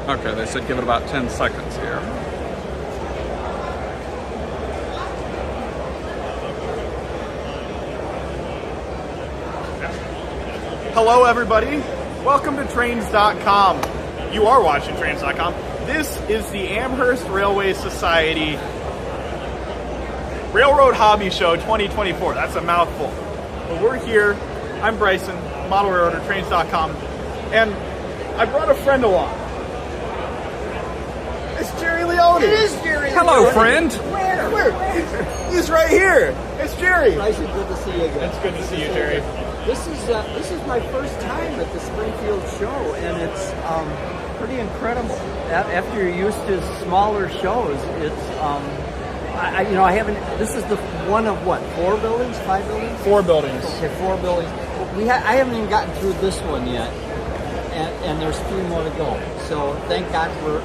Okay, they said give it about 10 seconds here. Hello, everybody. Welcome to Trains.com. You are watching Trains.com. This is the Amherst Railway Society Railroad Hobby Show 2024. That's a mouthful. But we're here. I'm Bryson, model railroader, Trains.com. And I brought a friend along. It's Jerry Leone. It is Jerry. Hello, Leone. friend. Where? He's right here. It's Jerry. Bryson, good to see you again. It's good to see you, Jerry. This is my first time at the Springfield show, and it's pretty incredible. After you're used to smaller shows, it's I haven't. This is the one of what? 4 buildings? 5 buildings? 4 buildings. Okay, 4 buildings. I haven't even gotten through this one yet, and there's 3 more to go. So thank God for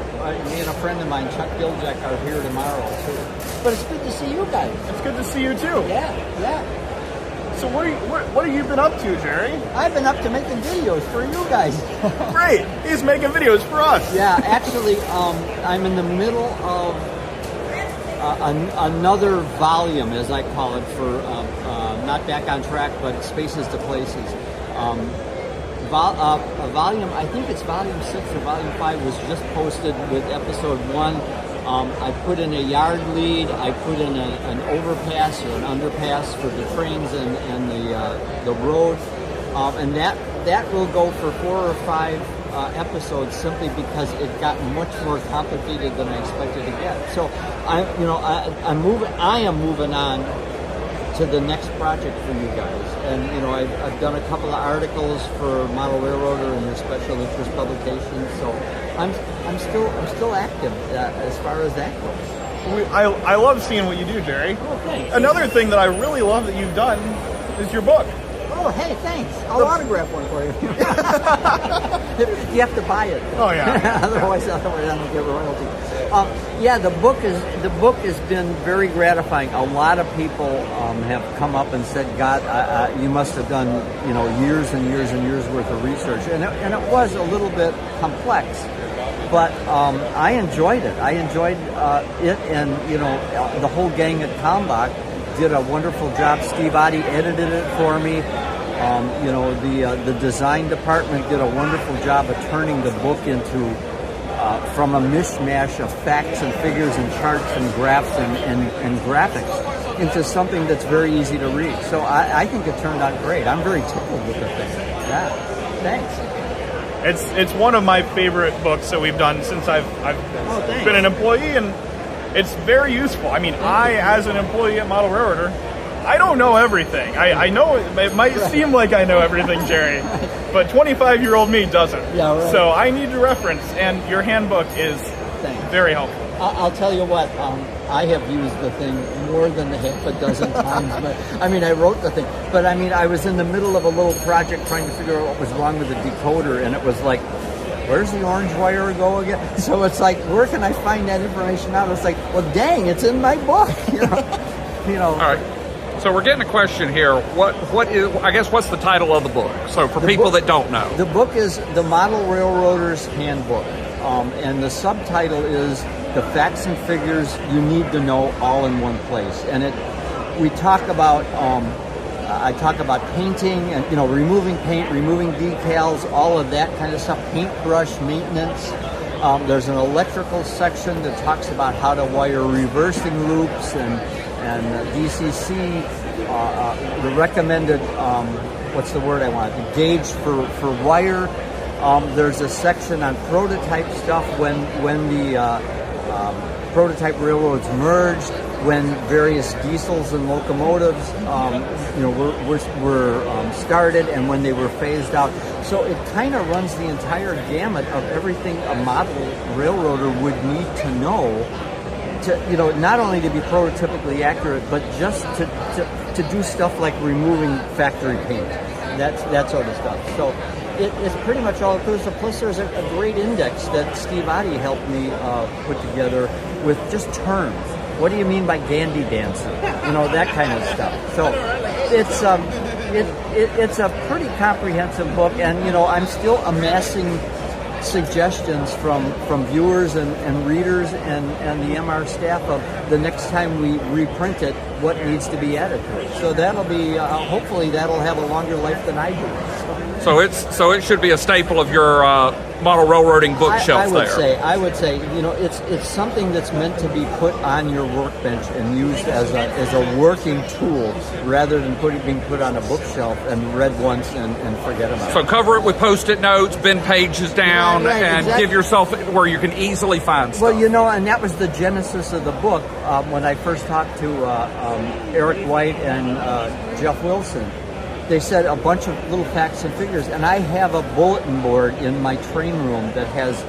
me and a friend of mine, Chuck Giljack, are here tomorrow too. But it's good to see you guys. It's good to see you too. Yeah. So what have you been up to, Jerry? I've been up to making videos for you guys. Great. He's making videos for us. Yeah, actually, I'm in the middle of another volume, as I call it, for not Back on Track, but Spaces to Places. A volume, I think it's volume 6 or volume 5, was just posted with episode 1. I put in a yard lead, I put in an overpass or an underpass for the trains and the road, and that will go for 4 or 5 episodes, simply because it got much more complicated than I expected to get. So I am moving on to the next project for you guys, and I've done a couple of articles for Model Railroader and their special interest publications. So I'm still active as far as that goes. I love seeing what you do, Jerry. Oh, thanks. Another thing that I really love that you've done is your book. Oh, hey, thanks. I'll autograph one for you. You have to buy it. Oh yeah. otherwise I don't get royalty. The book has been very gratifying. A lot of people have come up and said, "God, you must have done years and years and years worth of research," and it was a little bit complex. But I enjoyed it. I enjoyed it, and the whole gang at Kalmbach did a wonderful job. Steve Oddie edited it for me. The design department did a wonderful job of turning the book into from a mishmash of facts and figures and charts and graphs and graphics into something that's very easy to read. So I think it turned out great. I'm very tickled with the thing. Yeah, thanks. It's one of my favorite books that we've done since I've been an employee, and it's very useful. I mean, as an employee at Model Railroader, I don't know everything. I know it might seem like I know everything, Jerry, but 25-year-old me doesn't. Yeah, right. So I need to reference, and your handbook is very helpful. I'll tell you what, I have used the thing more than half a dozen times. But I wrote the thing, but I was in the middle of a little project trying to figure out what was wrong with the decoder, and it was like, where's the orange wire go again? So it's like, where can I find that information out? It's like, well, dang, it's in my book. All right. So we're getting a question here. What's the title of the book? So for people that don't know. The book is The Model Railroader's Handbook. And the subtitle is The Facts and Figures You Need to Know All in One Place. And we talk about, I talk about painting and, removing paint, removing decals, all of that kind of stuff, paintbrush maintenance. There's an electrical section that talks about how to wire reversing loops and DCC, the recommended, what's the word I want, the gauge for wire. There's a section on prototype stuff when the prototype railroads merged, when various diesels and locomotives were started, and when they were phased out. So it kind of runs the entire gamut of everything a model railroader would need to know to, not only to be prototypically accurate, but just to do stuff like removing factory paint, that sort of stuff. So it's pretty much all inclusive. Plus, there's a great index that Steve Oddie helped me put together with just terms. What do you mean by Gandhi dancing? That kind of stuff. So it's a pretty comprehensive book, and I'm still amassing suggestions from viewers and readers and the MR staff of the next time we reprint it, what needs to be added to it. So that'll be hopefully that'll have a longer life than I do. So it should be a staple of your model railroading bookshelf. I would say, you know, it's something that's meant to be put on your workbench and used as a working tool rather than being put on a bookshelf and read once and forget about it. So cover it with Post-it notes, bend pages down, and exactly. give yourself where you can easily find stuff. Well, you know, and that was the genesis of the book when I first talked to Eric White and Jeff Wilson. They said a bunch of little facts and figures, and I have a bulletin board in my train room that has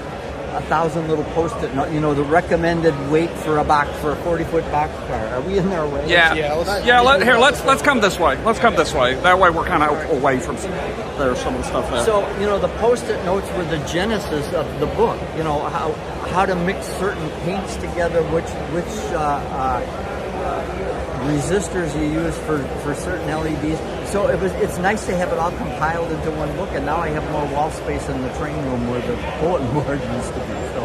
1,000 little Post-it notes. You know, the recommended weight for a 40-foot boxcar. Are we in there already? Yeah. Let's come this way. Let's come this way. That way we're kind of away from there's some of the stuff there. So, you know, the Post-it notes were the genesis of the book. You know, how to mix certain paints together, which resistors you use for certain LEDs. So it's nice to have it all compiled into one book, and now I have more wall space in the train room where the bulletin board used to be. So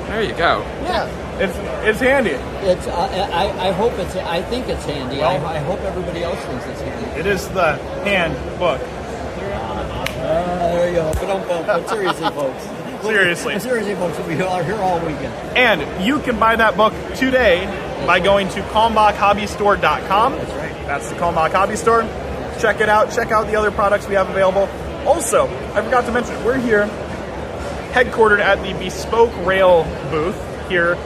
there you go. Yeah, it's handy. It's I think it's handy. Well, I hope everybody else thinks it's handy. It is the hand book. There you go. But seriously, folks. Seriously, folks, we are here all weekend. And you can buy that book today by going to kalmbachhobbystore.com. That's right. That's the Kalmbach Hobby Store. Check it out. Check out the other products we have available. Also, I forgot to mention, we're here headquartered at the Bespoke Rail booth here.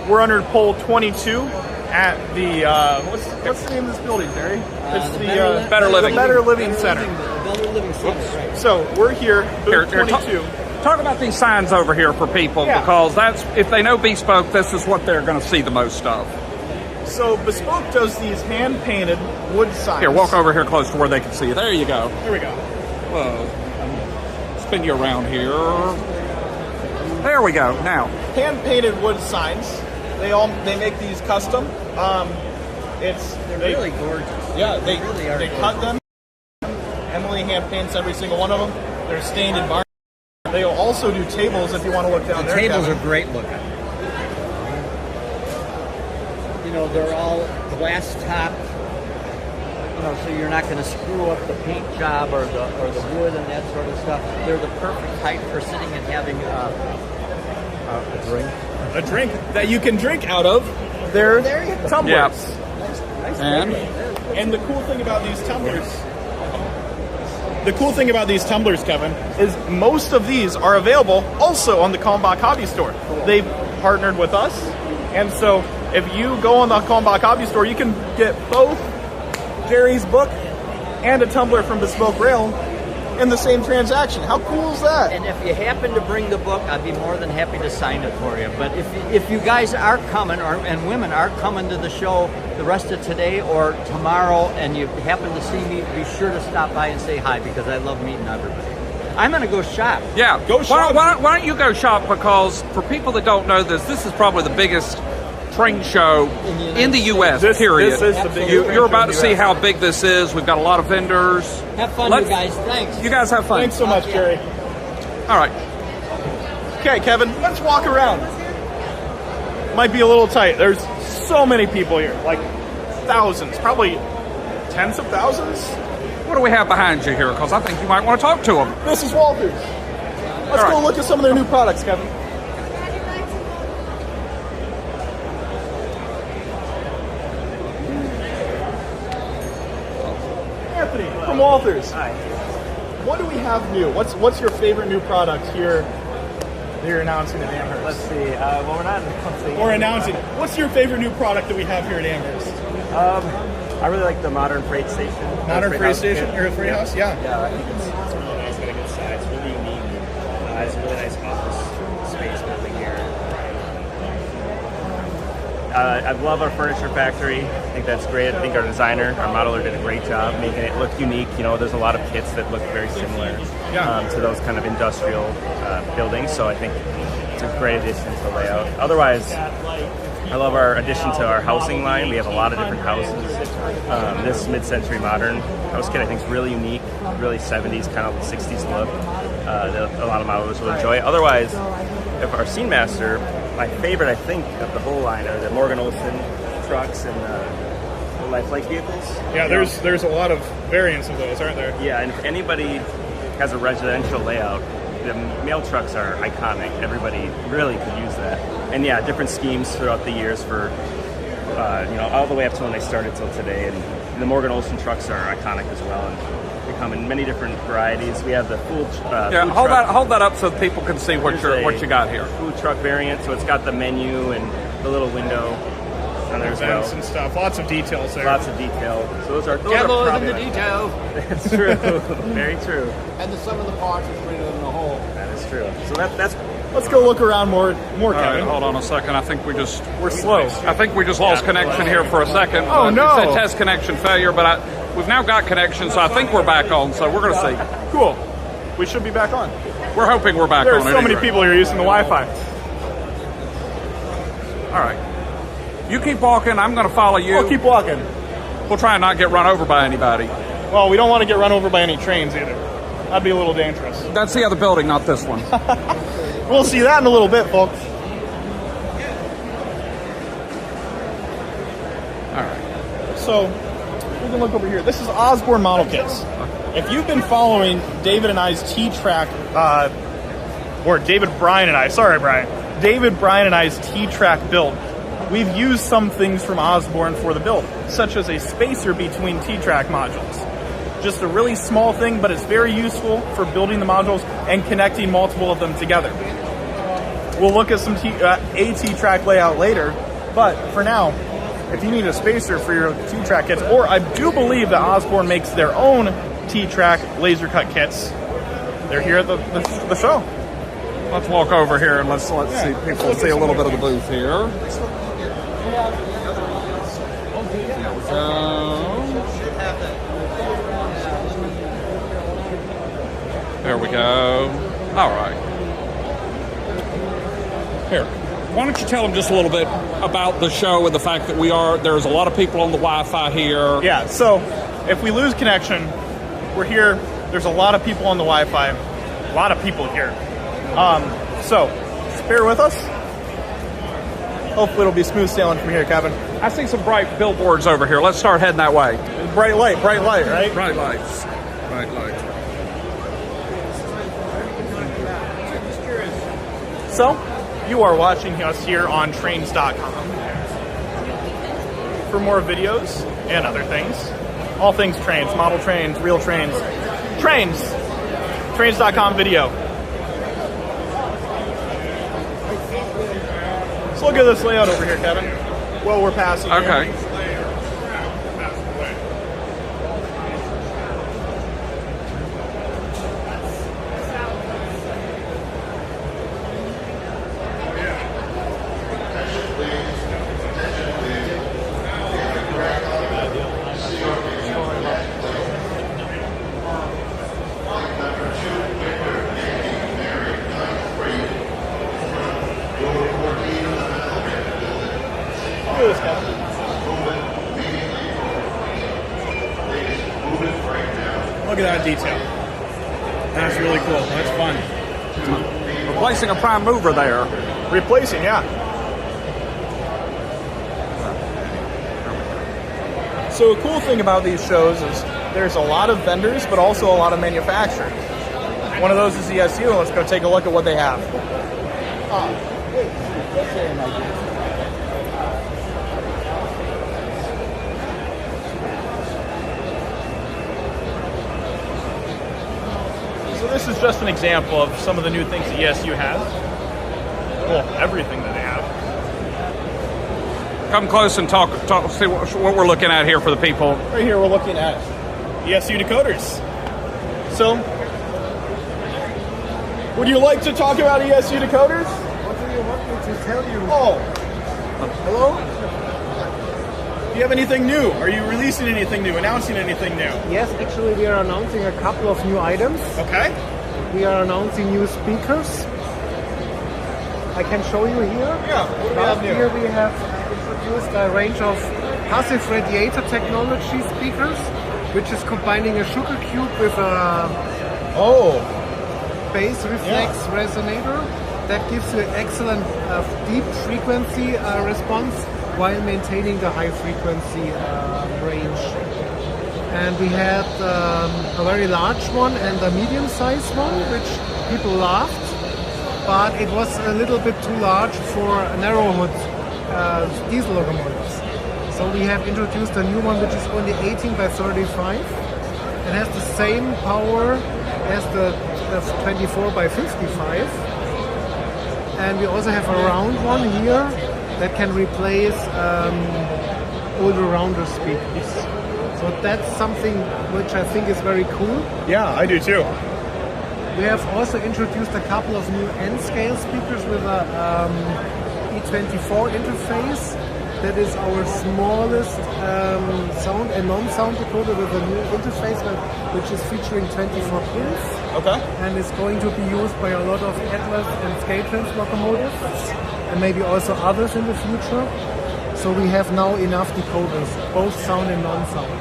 We're under pole 22 at the, what's the name of this building, Terry? It's the Better Living. The Better Living Center. Better Living Center, right. So we're here, booth 22. Talk about these signs over here for people, because that's, if they know Bespoke, this is what they're going to see the most of. So Bespoke does these hand-painted wood signs. Here, walk over here close to where they can see you. There you go. Here we go. Whoa. Spin you around here. There we go. Now, hand-painted wood signs. They make these custom. They're really gorgeous. Yeah, they really are. They cut them. Emily hand paints every single one of them. They're stained in varnish. They'll also do tables if you want to look down there. The tables Kevin. are great looking. You know, they're all glass top. You know, so you're not going to screw up the paint job or the wood and that sort of stuff. They're the perfect height for sitting and having a drink. A drink that you can drink out of. They're tumblers. yeah. Nice And the cool thing about these tumblers. The cool thing about these tumblers, Kevin, is most of these are available also on the Kalmbach Hobby Store. They've partnered with us, and so if you go on the Kalmbach Hobby Store, you can get both Jerry's book and a tumbler from Bespoke Rail in the same transaction. How cool is that? And if you happen to bring the book, I'd be more than happy to sign it for you. But if you guys are coming, and women are coming to the show the rest of today or tomorrow, and you happen to see me, be sure to stop by and say hi, because I love meeting everybody. I'm going to go shop. Yeah, go shop. Why don't you go shop? Because for people that don't know this is probably the biggest train show in the U.S. period. This is the biggest. You're about to see how big this is. We've got a lot of vendors. Have fun, you guys. Thanks. You guys have fun. Thanks so much, Jerry. All right. Okay, Kevin, let's walk around. Might be a little tight. There's so many people here, like thousands, probably tens of thousands. What do we have behind you here? Because I think you might want to talk to them. This is Walters. Let's go look at some of their new products, Kevin. Anthony from Walters. Hi. What do we have new? What's your favorite new product here that you're announcing at Amherst? Let's see. Well, we're not announcing. We're announcing. What's your favorite new product that we have here at Amherst? I really like the modern freight station. Modern freight house station? kit. Or a freight house? Yeah. Yeah, I think it's really nice. Got a good size. Really unique. It's a really nice office space building here. I love our furniture factory. I think that's great. I think our designer, our modeler, did a great job making it look unique. You know, there's a lot of kits that look very similar to those kind of industrial buildings. So I think it's a great addition to the layout. Otherwise, I love our addition to our housing line. We have a lot of different houses. This mid-century modern house kit I think is really unique. really 70s, kind of 60s look that a lot of modelers will enjoy. Otherwise, if our Scene Master, my favorite, I think, of the whole line are the Morgan Olson trucks and the lifelike vehicles. Yeah, there's a lot of variants of those, aren't there? Yeah, and if anybody has a residential layout, the mail trucks are iconic. Everybody really could use that. And yeah, different schemes throughout the years for, all the way up to when they started till today. And the Morgan Olson trucks are iconic as well. And they come in many different varieties. We have the food hold that up so that people can see what you got here. Food truck variant, so it's got the menu and the little window on there as well. And stuff. Lots of details there. Lots of detail. So those are Devil is in the detail. That's true. Very true. And the sum of the parts is greater than the whole. That is true. So that's. Let's go look around more, All Kevin. right, hold on a second. I think we're slow. I think we just lost connection here for a second. Oh, no. It said test connection failure, but we've now got connection, so I think we're back on. So we're going to see. Cool. We should be back on. We're hoping we're back There on. are so many people here using the Wi-Fi. All right. You keep walking. I'm going to follow you. We'll keep walking. We'll try and not get run over by anybody. Well, we don't want to get run over by any trains either. That'd be a little dangerous. That's the other building, not this one. We'll see that in a little bit, folks. All right. So, we can look over here. This is Osborne Model Kits. If you've been following David and I's T-Track, or David Bryan and I's T-Track build, we've used some things from Osborne for the build, such as a spacer between T-Track modules. Just a really small thing, but it's very useful for building the modules and connecting multiple of them together. We'll look at some T-Track layout later, but for now, if you need a spacer for your T-Track kits, or I do believe that Osborne makes their own T-Track laser cut kits, they're here at the show. Let's walk over here and let's see people see a little bit of the booth here. There we go. All right. Here, why don't you tell them just a little bit about the show and the fact that there's a lot of people on the Wi-Fi here. Yeah, so if we lose connection, we're here. There's a lot of people on the Wi-Fi. A lot of people here. So, just bear with us. Hopefully it'll be smooth sailing from here, Kevin. I see some bright billboards over here. Let's start heading that way. Bright light, right? Bright lights. Bright light. So, you are watching us here on trains.com for more videos and other things. All things trains, model trains, real trains. Trains! Trains.com video. Let's look at this layout over here, Kevin. Well, we're passing Okay. here. Look at that detail. That's really cool. That's fun. Replacing a prime mover there. Replacing, yeah. So a cool thing about these shows is there's a lot of vendors, but also a lot of manufacturers. One of those is ESU, and let's go take a look at what they have. So this is just an example of some of the new things that ESU has. Well, everything that they have. Come close and talk see what we're looking at here for the people. Right here we're looking at ESU decoders. So, would you like to talk about ESU decoders? What do you want me to tell you? Oh, Hello? do you have anything new? Are you releasing anything new, announcing anything new? Yes, actually we are announcing a couple of new items. Okay. We are announcing new speakers. I can show you here. Yeah, what do we Last have year new? we have introduced a range of passive radiator technology speakers. which is combining a sugar cube with a bass reflex resonator that gives you an excellent deep frequency response while maintaining the high frequency range. And we had a very large one and a medium-sized one, which people laughed, but it was a little bit too large for narrow hood diesel locomotives. So we have introduced a new one which is only 18 by 35. It has the same power as the 24 by 55. And we also have a round one here that can replace older rounder speakers. So that's something which I think is very cool. Yeah, I do too. We have also introduced a couple of new N-scale speakers with a E24 interface. That is our smallest sound and non-sound decoder with a new interface which is featuring 24 pins. Okay. And is going to be used by a lot of Atlas and Scaletrans locomotives and maybe also others in the future. So we have now enough decoders, both sound and non-sound.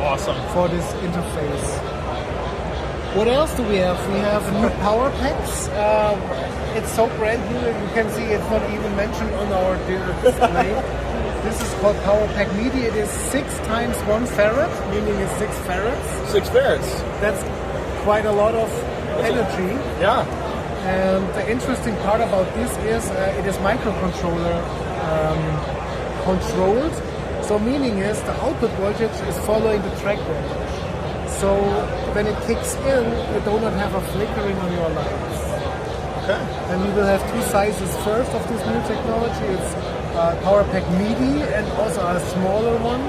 Awesome. For this interface. What else do we have? We have new power packs. It's so brand new that you can see it's not even mentioned on our display. This is called Power Pack Media. It is 6 times 1 farad, meaning it's 6 farads. 6 farads. That's quite a lot of energy. Yeah. And the interesting part about this is it is microcontroller controlled. So meaning is the output voltage is following the track voltage. So when it kicks in, you do not have a flickering on your lights. Okay. And we will have 2 sizes first of this new technology. It's Power Pack MIDI and also a smaller one,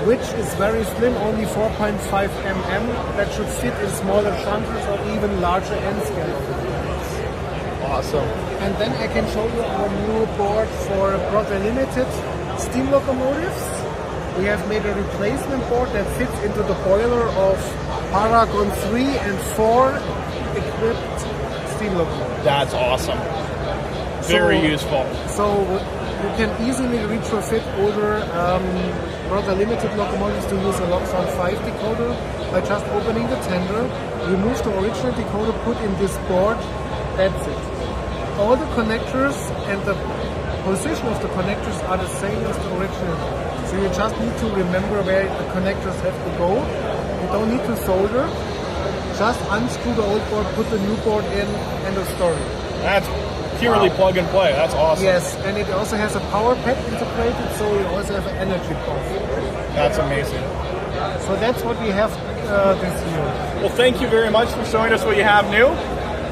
which is very slim, only 4.5 mm. That should fit in smaller shunters or even larger N-scale. Awesome. And then I can show you our new board for Brother Limited steam locomotives. We have made a replacement board that fits into the boiler of Paragon 3 and 4 equipped steam locomotives. That's awesome. Very useful. So you can easily retrofit older Brother Limited locomotives to use a Locksound 5 decoder by just opening the tender, remove the original decoder, put in this board, that's it. All the connectors and the position of the connectors are the same as the original. So you just need to remember where the connectors have to go. You don't need to solder. Just unscrew the old board, put the new board in, end of story. That's purely plug and play. That's awesome. Yes, and it also has a power pack integrated, so you also have an energy port. That's amazing. So that's what we have this year. Well, thank you very much for showing us what you have new.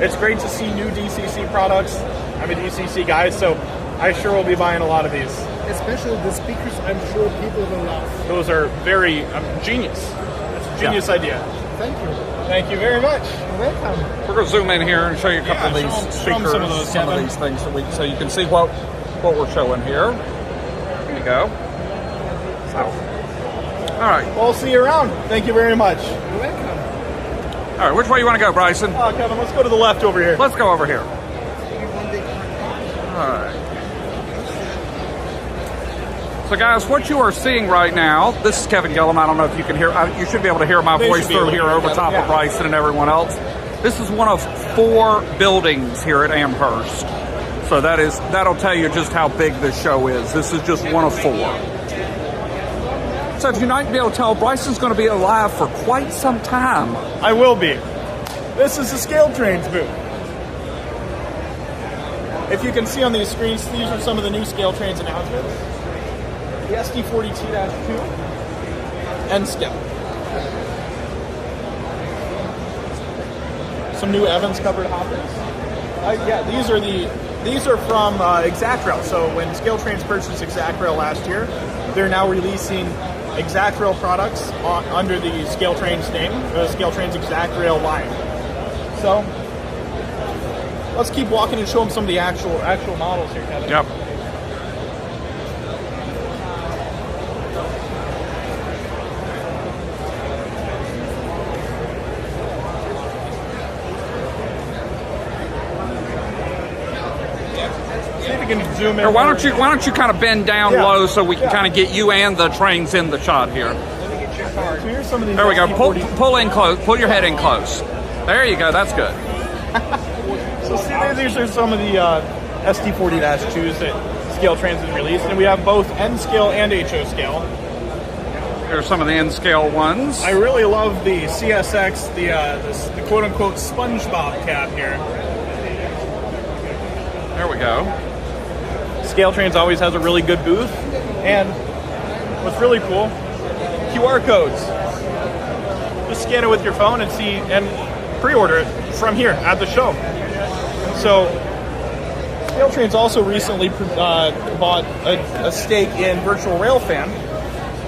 It's great to see new DCC products. I'm a DCC guy, so I sure will be buying a lot of these. Especially the speakers, I'm sure people will love. Those are very genius. It's a genius idea. Thank you. Thank you very much. You're welcome. We're going to zoom in here and show you a couple of these speakers, some of these things, so you can see what we're showing here. There you go. So, all right. Well, I'll see you around. Thank you very much. You're welcome. All right, which way you want to go, Bryson? Kevin, let's go to the left over here. Let's go over here. All right. So, guys, what you are seeing right now, this is Kevin Gilliam. I don't know if you can hear. You should be able to hear my voice through here over top of Bryson and everyone else. This is one of 4 buildings here at Amherst. So that'll tell you just how big this show is. This is just one of 4. So if you might be able to tell, Bryson's going to be alive for quite some time. I will be. This is the Scaletrans booth. If you can see on these screens, these are some of the new Scaletrans announcements. The SD40T-2 and Scale. Some new Evans covered hoppers. Yeah, these are from ExactRail. So when Scaletrans purchased ExactRail last year, they're now releasing ExactRail products under the Scaletrans name, the Scaletrans ExactRail line. So let's keep walking and show them some of the actual models here, Kevin. Yep. Zoom in. Here, why don't you kind of bend down low so we can kind of get you and the trains in the shot here? Let me get you. So here's some of these. There we go. SD40. Pull in close. Pull your head in close. There you go. That's good. So see, these are some of the SD40-2s that Scale Trans has released, and we have both N scale and HO scale. Here's some of the N-scale ones. I really love the CSX, the quote-unquote SpongeBob cap here. There we go. Scale Trans always has a really good booth, and what's really cool, QR codes. Just scan it with your phone and see and pre-order it from here at the show. So Scale Trans also recently bought a stake in Virtual Railfan,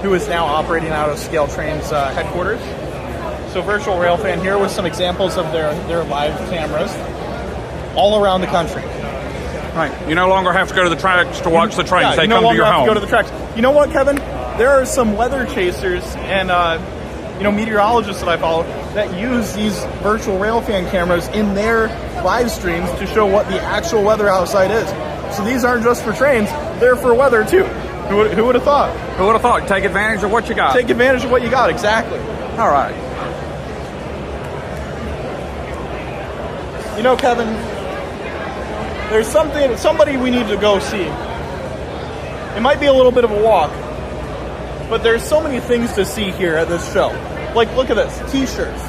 who is now operating out of Scale Trans headquarters. So Virtual Railfan here with some examples of their live cameras all around the country. Right. You no longer have to go to the tracks to watch the trains. They come to your home. Go to the tracks. You know what, Kevin? There are some weather chasers and meteorologists that I follow that use these Virtual Railfan cameras in their live streams to show what the actual weather outside is. So these aren't just for trains; they're for weather too. Who would have thought? Who would have thought? Take advantage of what you got. Take advantage of what you got. Exactly. All right. You know, Kevin, there's somebody we need to go see. It might be a little bit of a walk, but there's so many things to see here at this show. Like, look at this, t-shirts.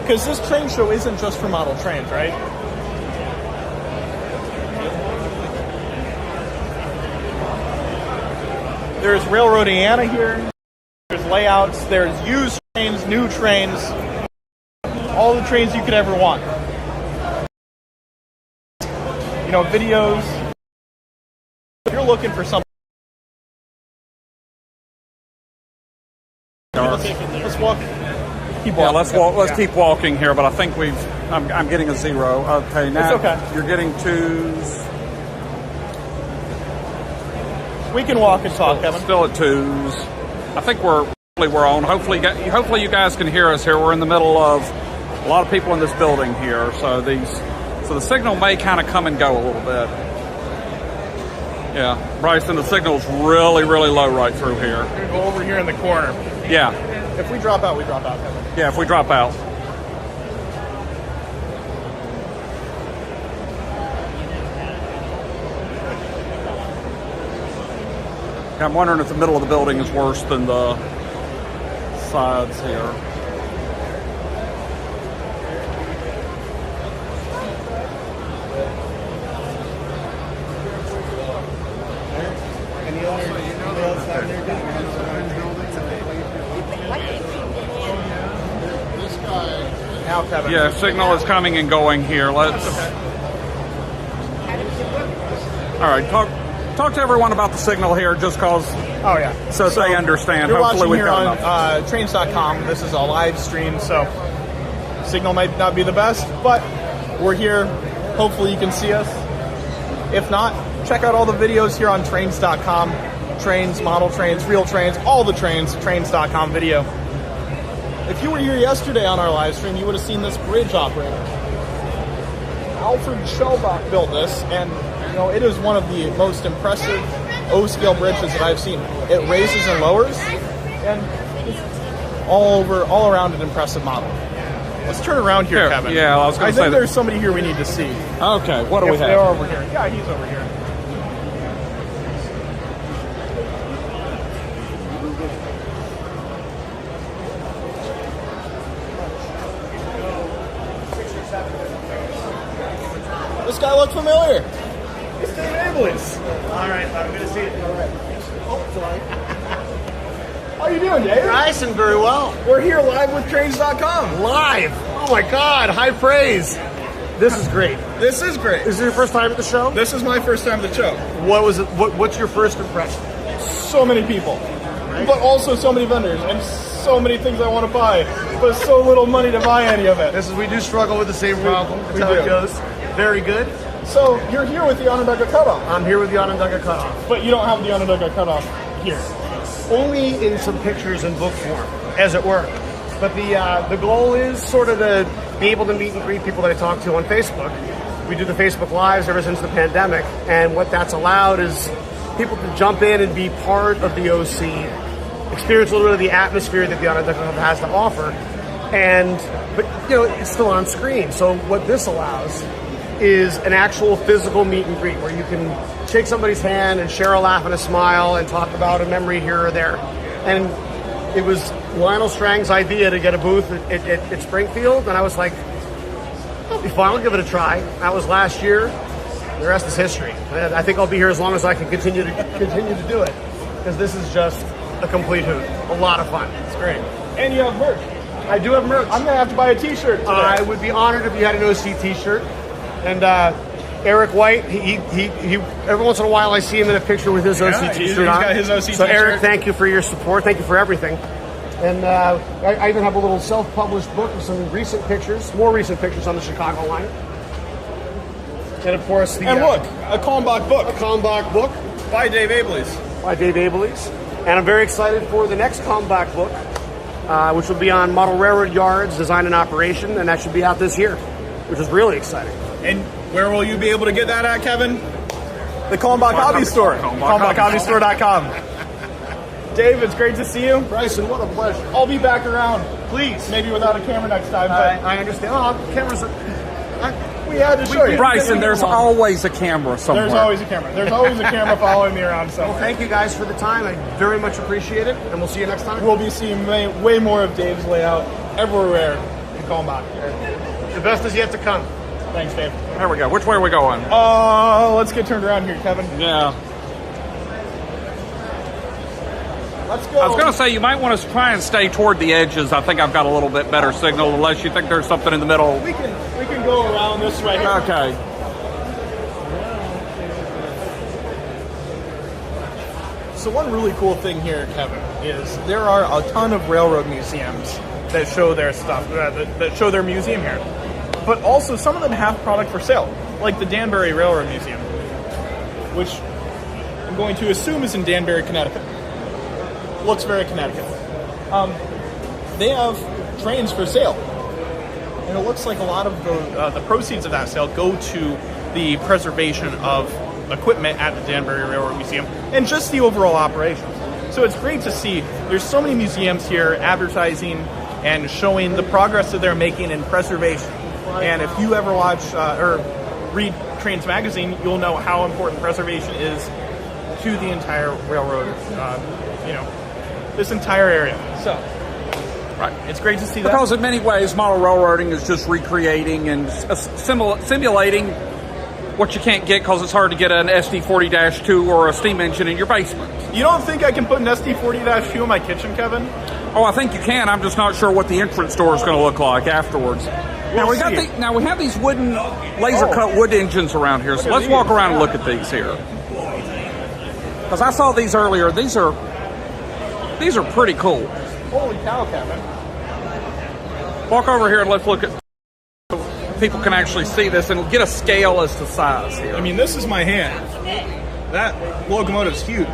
Because this train show isn't just for model trains, right? There's Railroadiana here. There's layouts. There's used trains, new trains. All the trains you could ever want. You know, videos. If you're looking for something. Let's walk. Keep walking. Yeah, let's walk. Let's keep walking here. But I think I'm getting a 0. Okay, now It's okay. You're getting 2s. We can walk and talk, Kevin. Still at 2s. I think we're on. Hopefully you guys can hear us here. We're in the middle of a lot of people in this building here, so the signal may kind of come and go a little bit. Yeah, Bryson, the signal's really, really low right through here. We're gonna go over here in the corner. Yeah. If we drop out, we drop out, Kevin. Yeah, if we drop out. I'm wondering if the middle of the building is worse than the sides here. Now, Kevin. Yeah, signal is coming and going here. Let's. All right, talk to everyone about the signal here, just cause. Oh yeah. So they understand. You're Hopefully watching we've here got on enough. trains.com. This is a live stream, so signal might not be the best, but we're here. Hopefully you can see us. If not, check out all the videos here on trains.com. Trains, model trains, real trains, all the trains, trains.com video. If you were here yesterday on our live stream, you would have seen this bridge operator. Alfred Shellbach built this, and you know it is one of the most impressive O-scale bridges that I've seen. It raises and lowers, and it's all around an impressive model. Let's turn around here, Kevin. Yeah, I was going to say think there's somebody here we need to see. Okay, what do we If have? they are over here. Yeah, he's over here. This guy looks familiar. It's Dave Ambulance. All right, I'm going to see it. All right. Oh, sorry. How you doing, Dave? Bryson, very well. We're here live with trains.com. Live. Oh my God, high praise. This is great. This is great. Is this your first time at the show? This is my first time at the show. What was it? What's your first impression? So many people, but also so many vendors and so many things I want to buy, but so little money to buy any of it. We do struggle with the same problem. That's we how do. it goes. Very good. So you're here with the Onondaga Cutoff, I'm here with the Onondaga Cutoff. but you don't have the Onondaga Cutoff here. Only in some pictures in book form, as it were. But the goal is sort of to be able to meet and greet people that I talk to on Facebook we do the Facebook Lives ever since the pandemic, and what that's allowed is people to jump in and be part of the OC, experience a little bit of the atmosphere that the Autodeco Hub has to offer, but you know, it's still on screen. So what this allows is an actual physical meet and greet where you can shake somebody's hand and share a laugh and a smile and talk about a memory here or there. And it was Lionel Strang's idea to get a booth at Springfield, and I was like, that'll be fun, I'll give it a try. That was last year. The rest is history. I think I'll be here as long as I can continue to do it, because this is just a complete hoot. A lot of fun. It's great. And you have merch. I do have merch. I'm gonna have to buy a T-shirt today. I would be honored if you had an OC T-shirt. And Eric White, he every once in a while I see him in a picture with his OC T-shirt he's on. got his OC so T-shirt. Eric, thank you for your support. Thank you for everything. And I even have a little self-published book with some recent pictures, more recent pictures on the Chicago line. And of course the... And look, a Kalmbach book. A Kalmbach book. By Dave Abeleys. By Dave Abeleys. And I'm very excited for the next Kalmbach book, which will be on model railroad yards, design and operation, and that should be out this year, which is really exciting. And where will you be able to get that at, Kevin? The Kalmbach Hobby Store. KalmbachHobbyStore.com. Dave, it's great to see you. Bryson, what a pleasure. I'll be back around. Please. Maybe without a camera next time. But I understand. Oh, cameras are... we had to show you. Bryson, there's always a camera somewhere. There's always a camera. There's always a camera following me around. So well, thank you guys for the time. I very much appreciate it, and we'll see you next time. We'll be seeing way more of Dave's layout everywhere in Kalmbach. The best is yet to come. Thanks, Dave. There we go. Which way are we going? Let's get turned around here, Kevin. Yeah. Let's go. I was going to say, you might want to try and stay toward the edges. I think I've got a little bit better signal, unless you think there's something in the middle. We can go around this way here. Okay. So one really cool thing here, Kevin, is there are a ton of railroad museums that show their stuff, that show their museum here. But also, some of them have product for sale, like the Danbury Railroad Museum, which I'm going to assume is in Danbury, Connecticut. Looks very Connecticut. They have trains for sale, and it looks like a lot of the proceeds of that sale go to the preservation of equipment at the Danbury Railroad Museum and just the overall operation. So it's great to see there's so many museums here advertising and showing the progress that they're making in preservation. And if you ever watch or read Trains Magazine, you'll know how important preservation is to the entire railroad, this entire area. So, right, it's great to see that. Because in many ways, model railroading is just recreating and simulating what you can't get because it's hard to get an SD40-2 or a steam engine in your basement. You don't think I can put an SD40-2 in my kitchen, Kevin? Oh, I think you can. I'm just not sure what the entrance door is going to look like afterwards. Now we have these wooden laser cut wood engines around here, so let's walk around and look at these here. Because I saw these earlier. These are pretty cool. Holy cow, Kevin! Walk over here and let's look at. People can actually see this and get a scale as to size here. I mean, this is my hand. That locomotive's huge.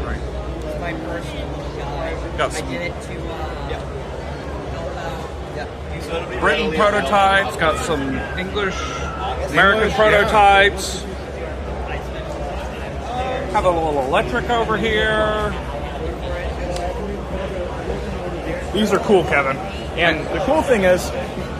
Right. My personal Got some. I did it to Britain prototypes, got some English, American prototypes. Have a little electric over here. These are cool, Kevin. And the cool thing is,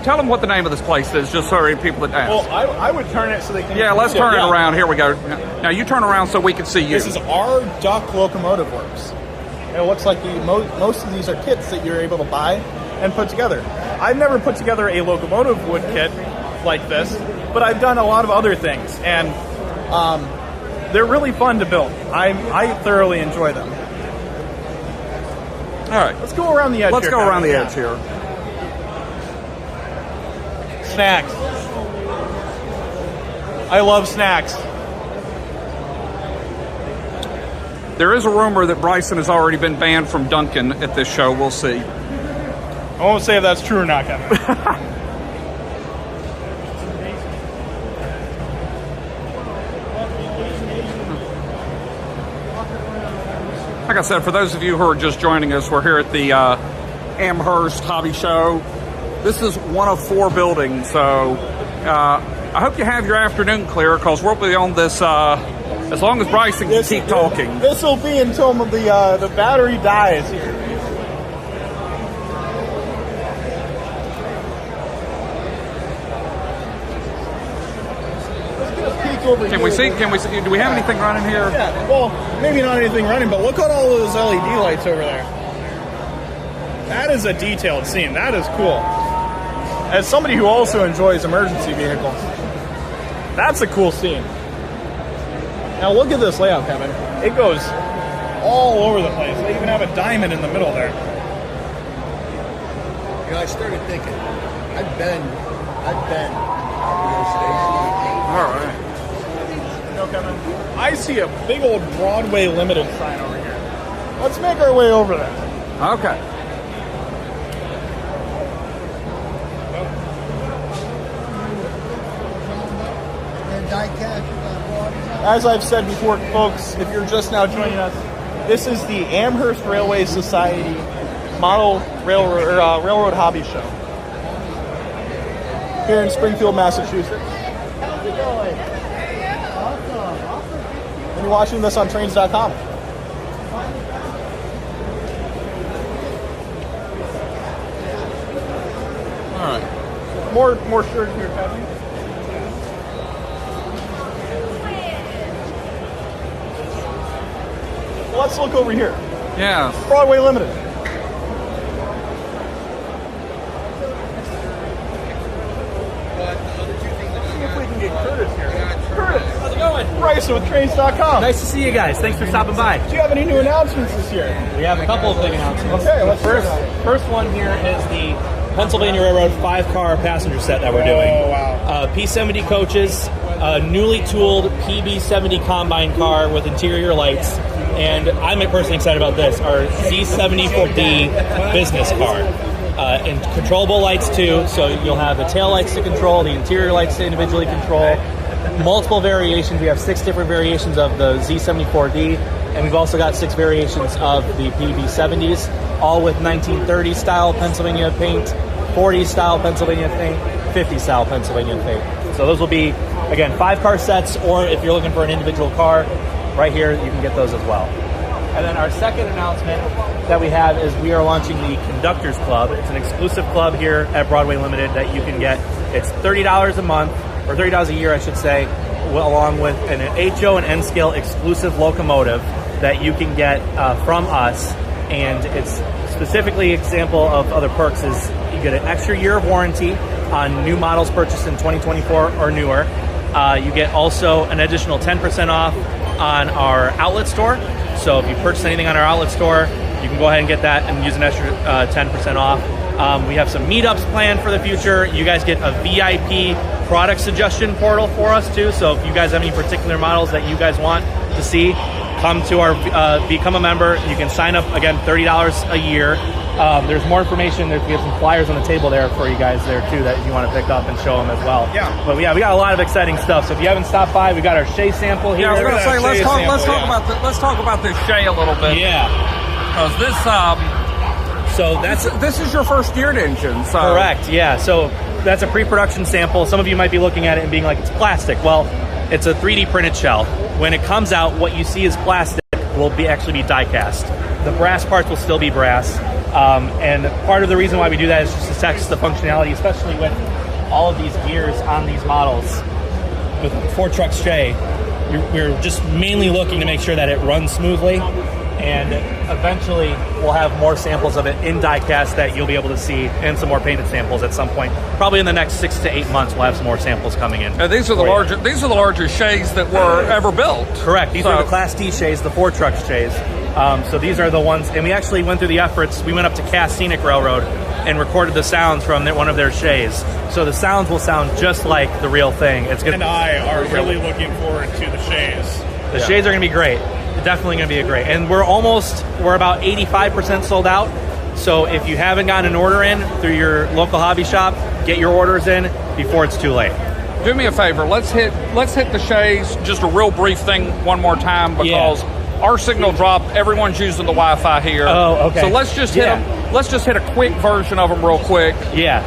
tell them what the name of this place is, just so people that ask. well, I would turn it so they can. Yeah, let's turn it around. Here we go. Now you turn around so we can see you. This is our Duck Locomotive Works. And it looks like most of these are kits that you're able to buy and put together. I've never put together a locomotive wood kit like this, but I've done a lot of other things, and they're really fun to build. I thoroughly enjoy them. All right, let's go around the edge. Let's go around the edge here. Snacks. I love snacks. There is a rumor that Bryson has already been banned from Dunkin' at this show. We'll see. I won't say if that's true or not, Kevin. Like I said, for those of you who are just joining us, we're here at the Amherst Hobby Show. This is one of 4 buildings, so I hope you have your afternoon clear, because we'll be on this as long as Bryson can keep talking. This will be until the battery dies here. Can we see? Do we have anything running here? Yeah, well, maybe not anything running, but look at all those LED lights over there. That is a detailed scene. That is cool. As somebody who also enjoys emergency vehicles, that's a cool scene. Now look at this layout, Kevin. It goes all over the place. They even have a diamond in the middle there. You know, I started thinking, I've been to those stations. All right. You know, Kevin, I see a big old Broadway Limited sign over here. Let's make our way over there. Okay. As I've said before, folks, if you're just now joining us, this is the Amherst Railway Society Model Railroad Hobby Show here in Springfield, Massachusetts. How's it going? Awesome. And you're watching this on trains.com. All right. More shirts here, Kevin. Let's look over here. Yeah. Broadway Limited. Let's see if we can get Curtis here. Curtis, how's it going? Bryson with trains.com. Nice to see you guys. Thanks for stopping by. Do you have any new announcements this year? We have a couple of big announcements. Okay, let's First one here is the Pennsylvania Railroad 5-car passenger set that we're doing. Oh, wow. P70 coaches, a newly tooled PB70 combine car with interior lights, and I'm personally excited about this, our Z74D business car. And controllable lights too, so you'll have the tail lights to control, the interior lights to individually control, multiple variations. We have 6 different variations of the Z74D, and we've also got 6 variations of the PB70s, all with 1930 style Pennsylvania paint, 40 style Pennsylvania paint, 50 style Pennsylvania paint. So those will be, again, 5-car sets, or if you're looking for an individual car, right here you can get those as well. And then our second announcement that we have is we are launching the Conductors Club. It's an exclusive club here at Broadway Limited that you can get. It's $30 a month, or $30 a year, I should say, along with an HO and N-scale exclusive locomotive that you can get from us. And it's specifically example of other perks is you get an extra year of warranty on new models purchased in 2024 or newer. You get also an additional 10% off on our outlet store. So if you purchase anything on our outlet store, you can go ahead and get that and use an extra 10% off. We have some meetups planned for the future. You guys get a VIP product suggestion portal for us too. So if you guys have any particular models that you guys want to see, come to our become a member. You can sign up, again, $30 a year. There's more information. We have some flyers on the table there for you guys there too that if you want to pick up and show them as well. Yeah. But yeah, we got a lot of exciting stuff. So if you haven't stopped by, we got our Shay sample here. Yeah, I was going to say let's talk about this Shay a little bit. Yeah. Because this is your first geared engine. So. Correct. Yeah. So that's a pre-production sample. Some of you might be looking at it and being like, it's plastic. Well, it's a 3D printed shell. When it comes out, what you see as plastic will actually be die cast. The brass parts will still be brass. And part of the reason why we do that is just to test the functionality, especially with all of these gears on these models. With Ford Trucks Shay, we're just mainly looking to make sure that it runs smoothly. And eventually, we'll have more samples of it in die-cast that you'll be able to see, and some more painted samples at some point. Probably in the next 6 to 8 months, we'll have some more samples coming in. These are the largest. These are the largest Shays that were ever built. Correct. These are the Class D Shays, the Ford Trucks Shays. So these are the ones, and we actually went through the efforts. We went up to Cass Scenic Railroad and recorded the sounds from one of their Shays. So the sounds will sound just like the real thing. It's good. And I are really looking forward to the Shays. The Shays are going to be great. Definitely going to be great. And we're about 85% sold out. So if you haven't gotten an order in through your local hobby shop, get your orders in before it's too late. Do me a favor. Let's hit the Shays. Just a real brief thing one more time because our signal dropped. Everyone's using the Wi-Fi here. Oh, okay. So let's just hit them. Let's just hit a quick version of them real quick. Yeah.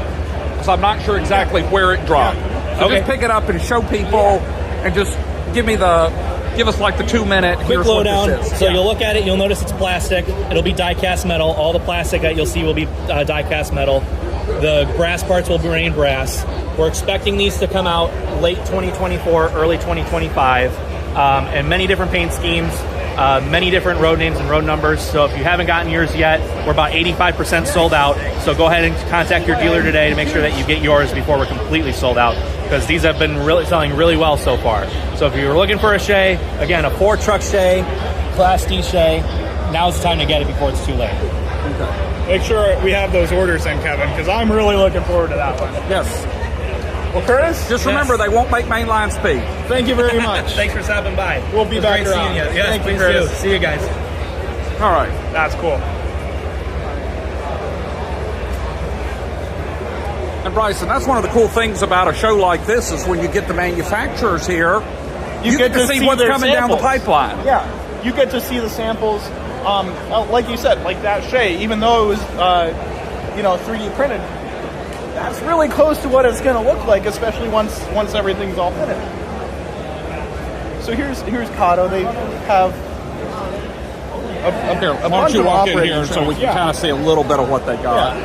Because I'm not sure exactly where it dropped. So Okay. just pick it up and show people, and just give us like the 2-minute Quick here's what lowdown. this is. So you'll look at it, you'll notice it's plastic. It'll be die-cast metal. All the plastic that you'll see will be die-cast metal. The brass parts will remain brass. We're expecting these to come out late 2024, early 2025, and many different paint schemes, many different road names and road numbers. So if you haven't gotten yours yet, we're about 85% sold out. So go ahead and contact your dealer today to make sure that you get yours before we're completely sold out, because these have been really selling really well so far. So if you're looking for a Shay, again, a 4-truck Shay, Class D Shay, now's the time to get it before it's too late. Make sure we have those orders in, Kevin, because I'm really looking forward to that one. Yes. Well, Curtis, Just remember, they won't make mainline speed. thank you very much. Thanks for stopping by. We'll be It was back great around. seeing you. Yes, Thank you, please Curtis. do. See you guys. All right. That's cool. And Bryson, that's one of the cool things about a show like this is when you get the manufacturers here, you get to see what's their coming down the samples. pipeline. Yeah, you get to see the samples. Like you said, like that Shay, even though it was, 3D printed, that's really close to what it's going to look like, especially once everything's all finished. So here's Kato. They have Here, why don't bunch you of walk in operating here so we can trims. kind of see a little bit of what they got. Yeah.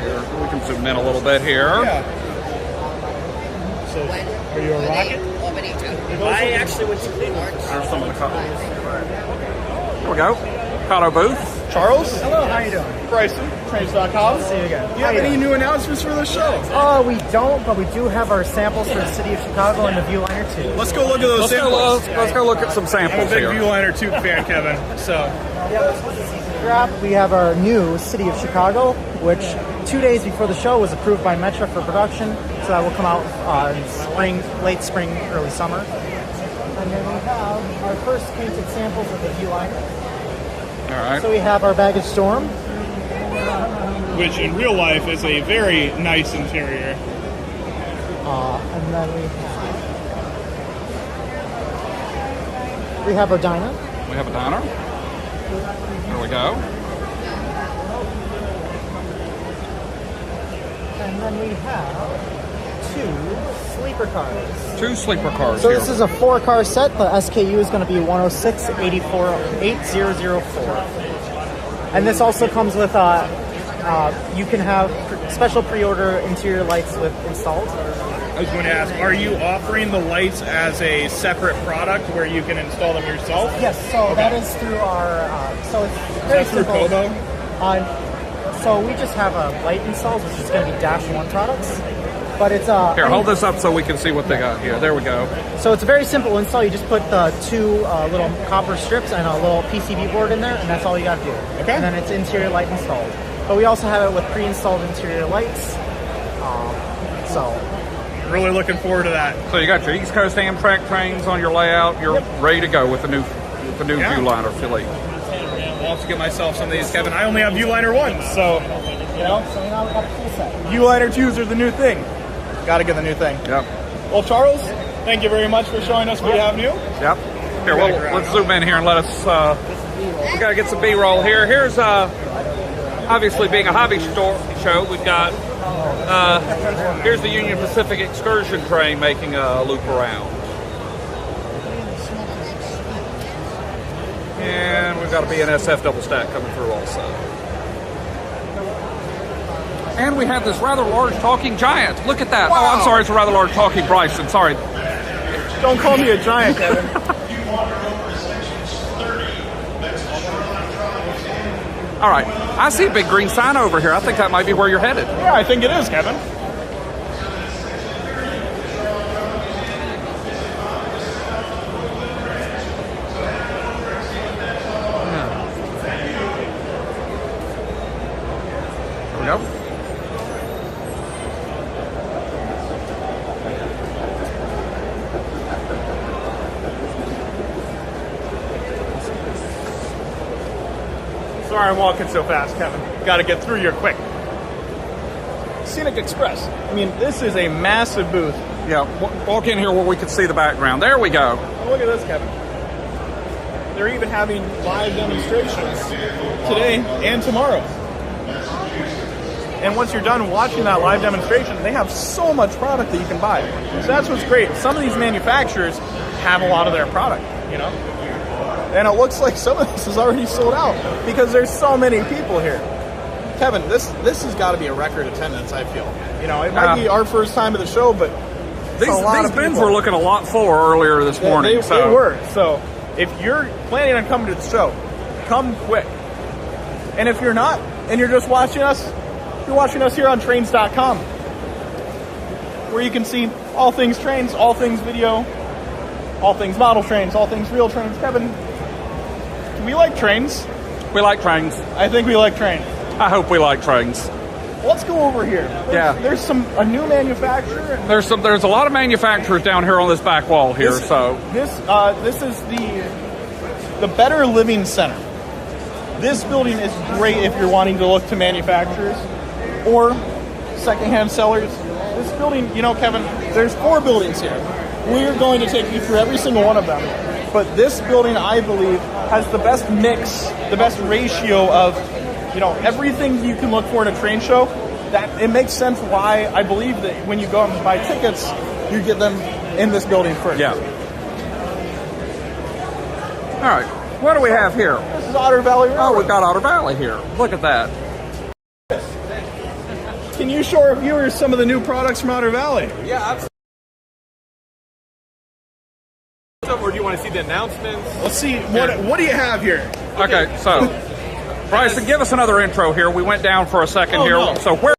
Here, we can zoom in a little bit here. Yeah. So, are you a rocket? I actually went to Cleveland. There's some of the Kato. There we go. Kato booth. Charles? Hello, how you doing? Bryson, Trains.com. See you again. Do you have any new announcements for the show? We don't, but we do have our samples for the city of Chicago and the Viewliner 2. Let's go look at those samples. Let's go look at some I'm a samples big here. Viewliner 2 fan, Kevin. So, We have our new City of Chicago, which 2 days before the show was approved by Metro for production, so that will come out in late spring, early summer. And then we have our first painted samples of the Viewliner. All right. So we have our Baggage Storm. which in real life is a very nice interior. And then we have our diner. We have a diner. There we go. And then we have 2 sleeper cars. 2 sleeper cars So here. this is a 4-car set. The SKU is going to be 106-8004. And this also comes with, you can have special pre-order interior lights with installed. I was going to ask, are you offering the lights as a separate product where you can install them yourself? Yes, so that is through our, so it's very Is that through simple. Kobo? So we just have light installs, which is going to be Dash 1 products. But it's Here, hold this up so we can see what they got here. There we go. So it's a very simple install. You just put the 2 little copper strips and a little PCB board in there, and that's all you got to do. Okay. And then it's interior light installed. But we also have it with pre-installed interior lights. So Really looking forward to that. So you got your East Coast Amtrak trains on your layout. You're ready to go with the new Yeah. Viewliner Philly. I'll have to get myself some of these, Kevin. I only have Viewliner 1s, so, you know, so now we got the full set. Viewliner 2s are the new thing. Got to get the new thing. Yep. Well, Charles, thank you very much for showing us what you have new. Yep. Here, let's zoom in here and let us. We got to get some B-roll here. Here's obviously being a hobby show. We've got here's the Union Pacific excursion train making a loop around, and we've got a BNSF double stack coming through also. And we have this rather large talking giant. Look at that. Wow. Oh, I'm sorry. It's a rather large talking Bryson. Sorry. Don't call me a giant, Kevin. All right. I see a big green sign over here. I think that might be where you're headed. Yeah, I think it is, Kevin. There we go. Sorry I'm walking so fast, Kevin. Got to get through here quick. Scenic Express. I mean, this is a massive booth. Yeah, walk in here where we can see the background. There we go. Oh, look at this, Kevin. They're even having live demonstrations today and tomorrow. And once you're done watching that live demonstration, they have so much product that you can buy. So that's what's great. Some of these manufacturers have a lot of their product, you know? And it looks like some of this is already sold out because there's so many people here. Kevin, this has got to be a record attendance, I feel. You know, it might be our first time at the show, but these bins were looking a lot fuller earlier this morning. They were. So if you're planning on coming to the show, come quick. And if you're not, and you're just watching us, you're watching us here on trains.com, where you can see all things trains, all things video, all things model trains, all things real trains. Kevin, do we like trains? We like trains. I think we like trains. I hope we like trains. Let's go over here. There's a new manufacturer. And there's a lot of manufacturers down here on this back wall here. This is the Better Living Center. This building is great if you're wanting to look to manufacturers or secondhand sellers. This building, you know, Kevin, there's 4 buildings here. We're going to take you through every single one of them. But this building, I believe, has the best mix, the best ratio of, you know, everything you can look for at a train show. That it makes sense why I believe that when you go and buy tickets, you get them in this building first. Yeah. All right. What do we have here? This is Otter Valley Railroad. Oh, we've got Otter Valley here. Look at that. Can you show our viewers some of the new products from Otter Valley? Yeah, absolutely. Or do you want to see the announcements? Let's see. What do you have here? Okay, so Bryson, give us another intro here. We went down for a second here. No. So where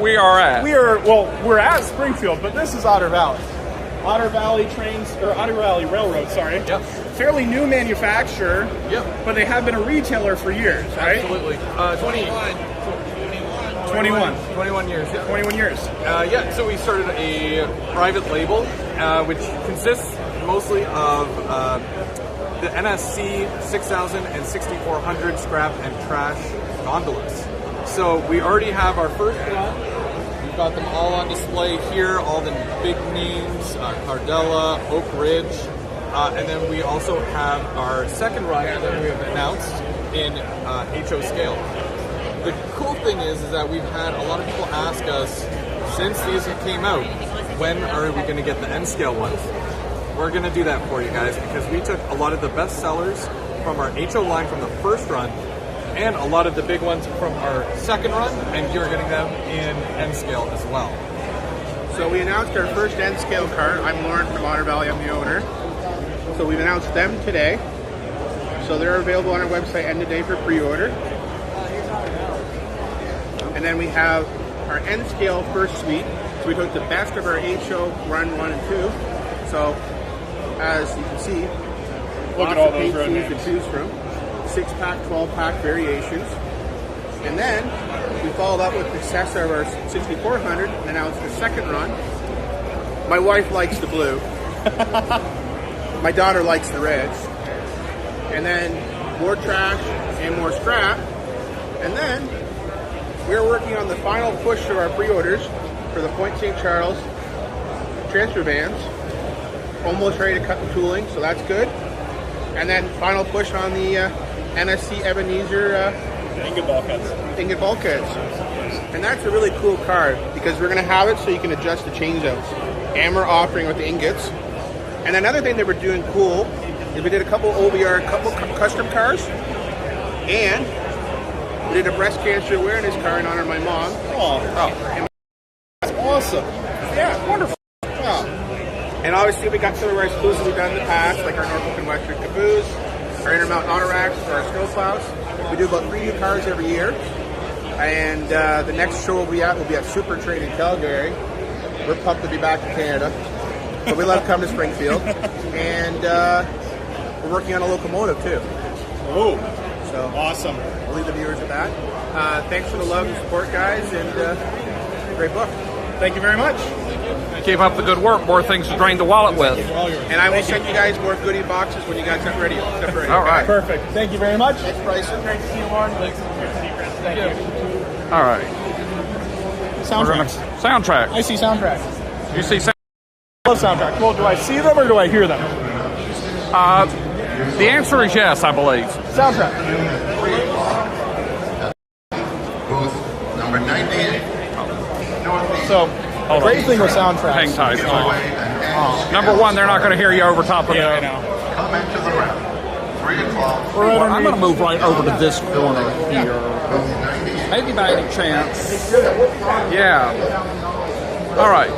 we are at? We're at Springfield, but this is Otter Valley. Otter Valley Trains, or Otter Valley Railroad, sorry. Yep. Fairly new manufacturer. Yep. But they have been a retailer for years, right? Absolutely. 21 years. Yeah. 21 years. Yeah, so we started a private label, which consists mostly of the NSC 6000 and 6400 scrap and trash gondolas. So we already have our first run. We've got them all on display here, all the big names, Cardella, Oak Ridge, and then we also have our second run that we have announced in HO scale. The cool thing is that we've had a lot of people ask us, since these came out, when are we going to get the N scale ones? We're going to do that for you guys because we took a lot of the best sellers from our HO line from the first run and a lot of the big ones from our second run, and you're getting them in N scale as well. So we announced our first N scale car. I'm Lauren from Otter Valley, I'm the owner. So we've announced them today. So they're available on our website end of day for pre-order. And then we have our N scale first suite. So we took the best of our HO run 1 and 2. So as you can see, look at all those road names to choose from. 6-pack, 12-pack variations. And then we followed up with the successor of our 6400 and announced the second run. My wife likes the blue. My daughter likes the reds. And then more trash and more scrap. And then we're working on the final push of our pre-orders for the Point St. Charles transfer vans. Almost ready to cut the tooling, so that's good. And then final push on the NSC Ebenezer ingot bulkheads. And that's a really cool car because we're going to have it so you can adjust the changeouts. And we're offering with the ingots. And another thing that we're doing cool is we did a couple OBR, couple custom cars, and we did a breast cancer awareness car in honor of my mom. Oh, that's awesome. Yeah, wonderful. Oh. And obviously we got some of our exclusives we've done in the past, like our Norfolk and Western caboose, our Intermountain Autoracks, or our snowplows. We do about 3 new cars every year. And the next show we'll be at Super Train in Calgary. We're pumped to be back in Canada. But we love coming to Springfield. And we're working on a locomotive too. Oh, so awesome. We'll leave the viewers with that. Thanks for the love and support, guys, and great book. Thank you very much. Keep up the good work. More things to drain the wallet with. And I will send you guys more goodie boxes when you guys get ready. All right. Perfect. Thank you very much. Thanks, Bryson. Great to see you, Lauren. Thanks. Thank you. All right. Soundtracks. Soundtrack. I see soundtracks. You see I love soundtracks. Well, do I see them or do I hear them? the answer is yes, I believe. Soundtrack. Booth number 9. So the great thing with soundtracks. Hang tight. Number one, they're not going to hear you over top of Yeah, I them. know. Come into the round. 3 o'clock. I'm going to move right over to this corner here. Maybe by any chance. Yeah. All right.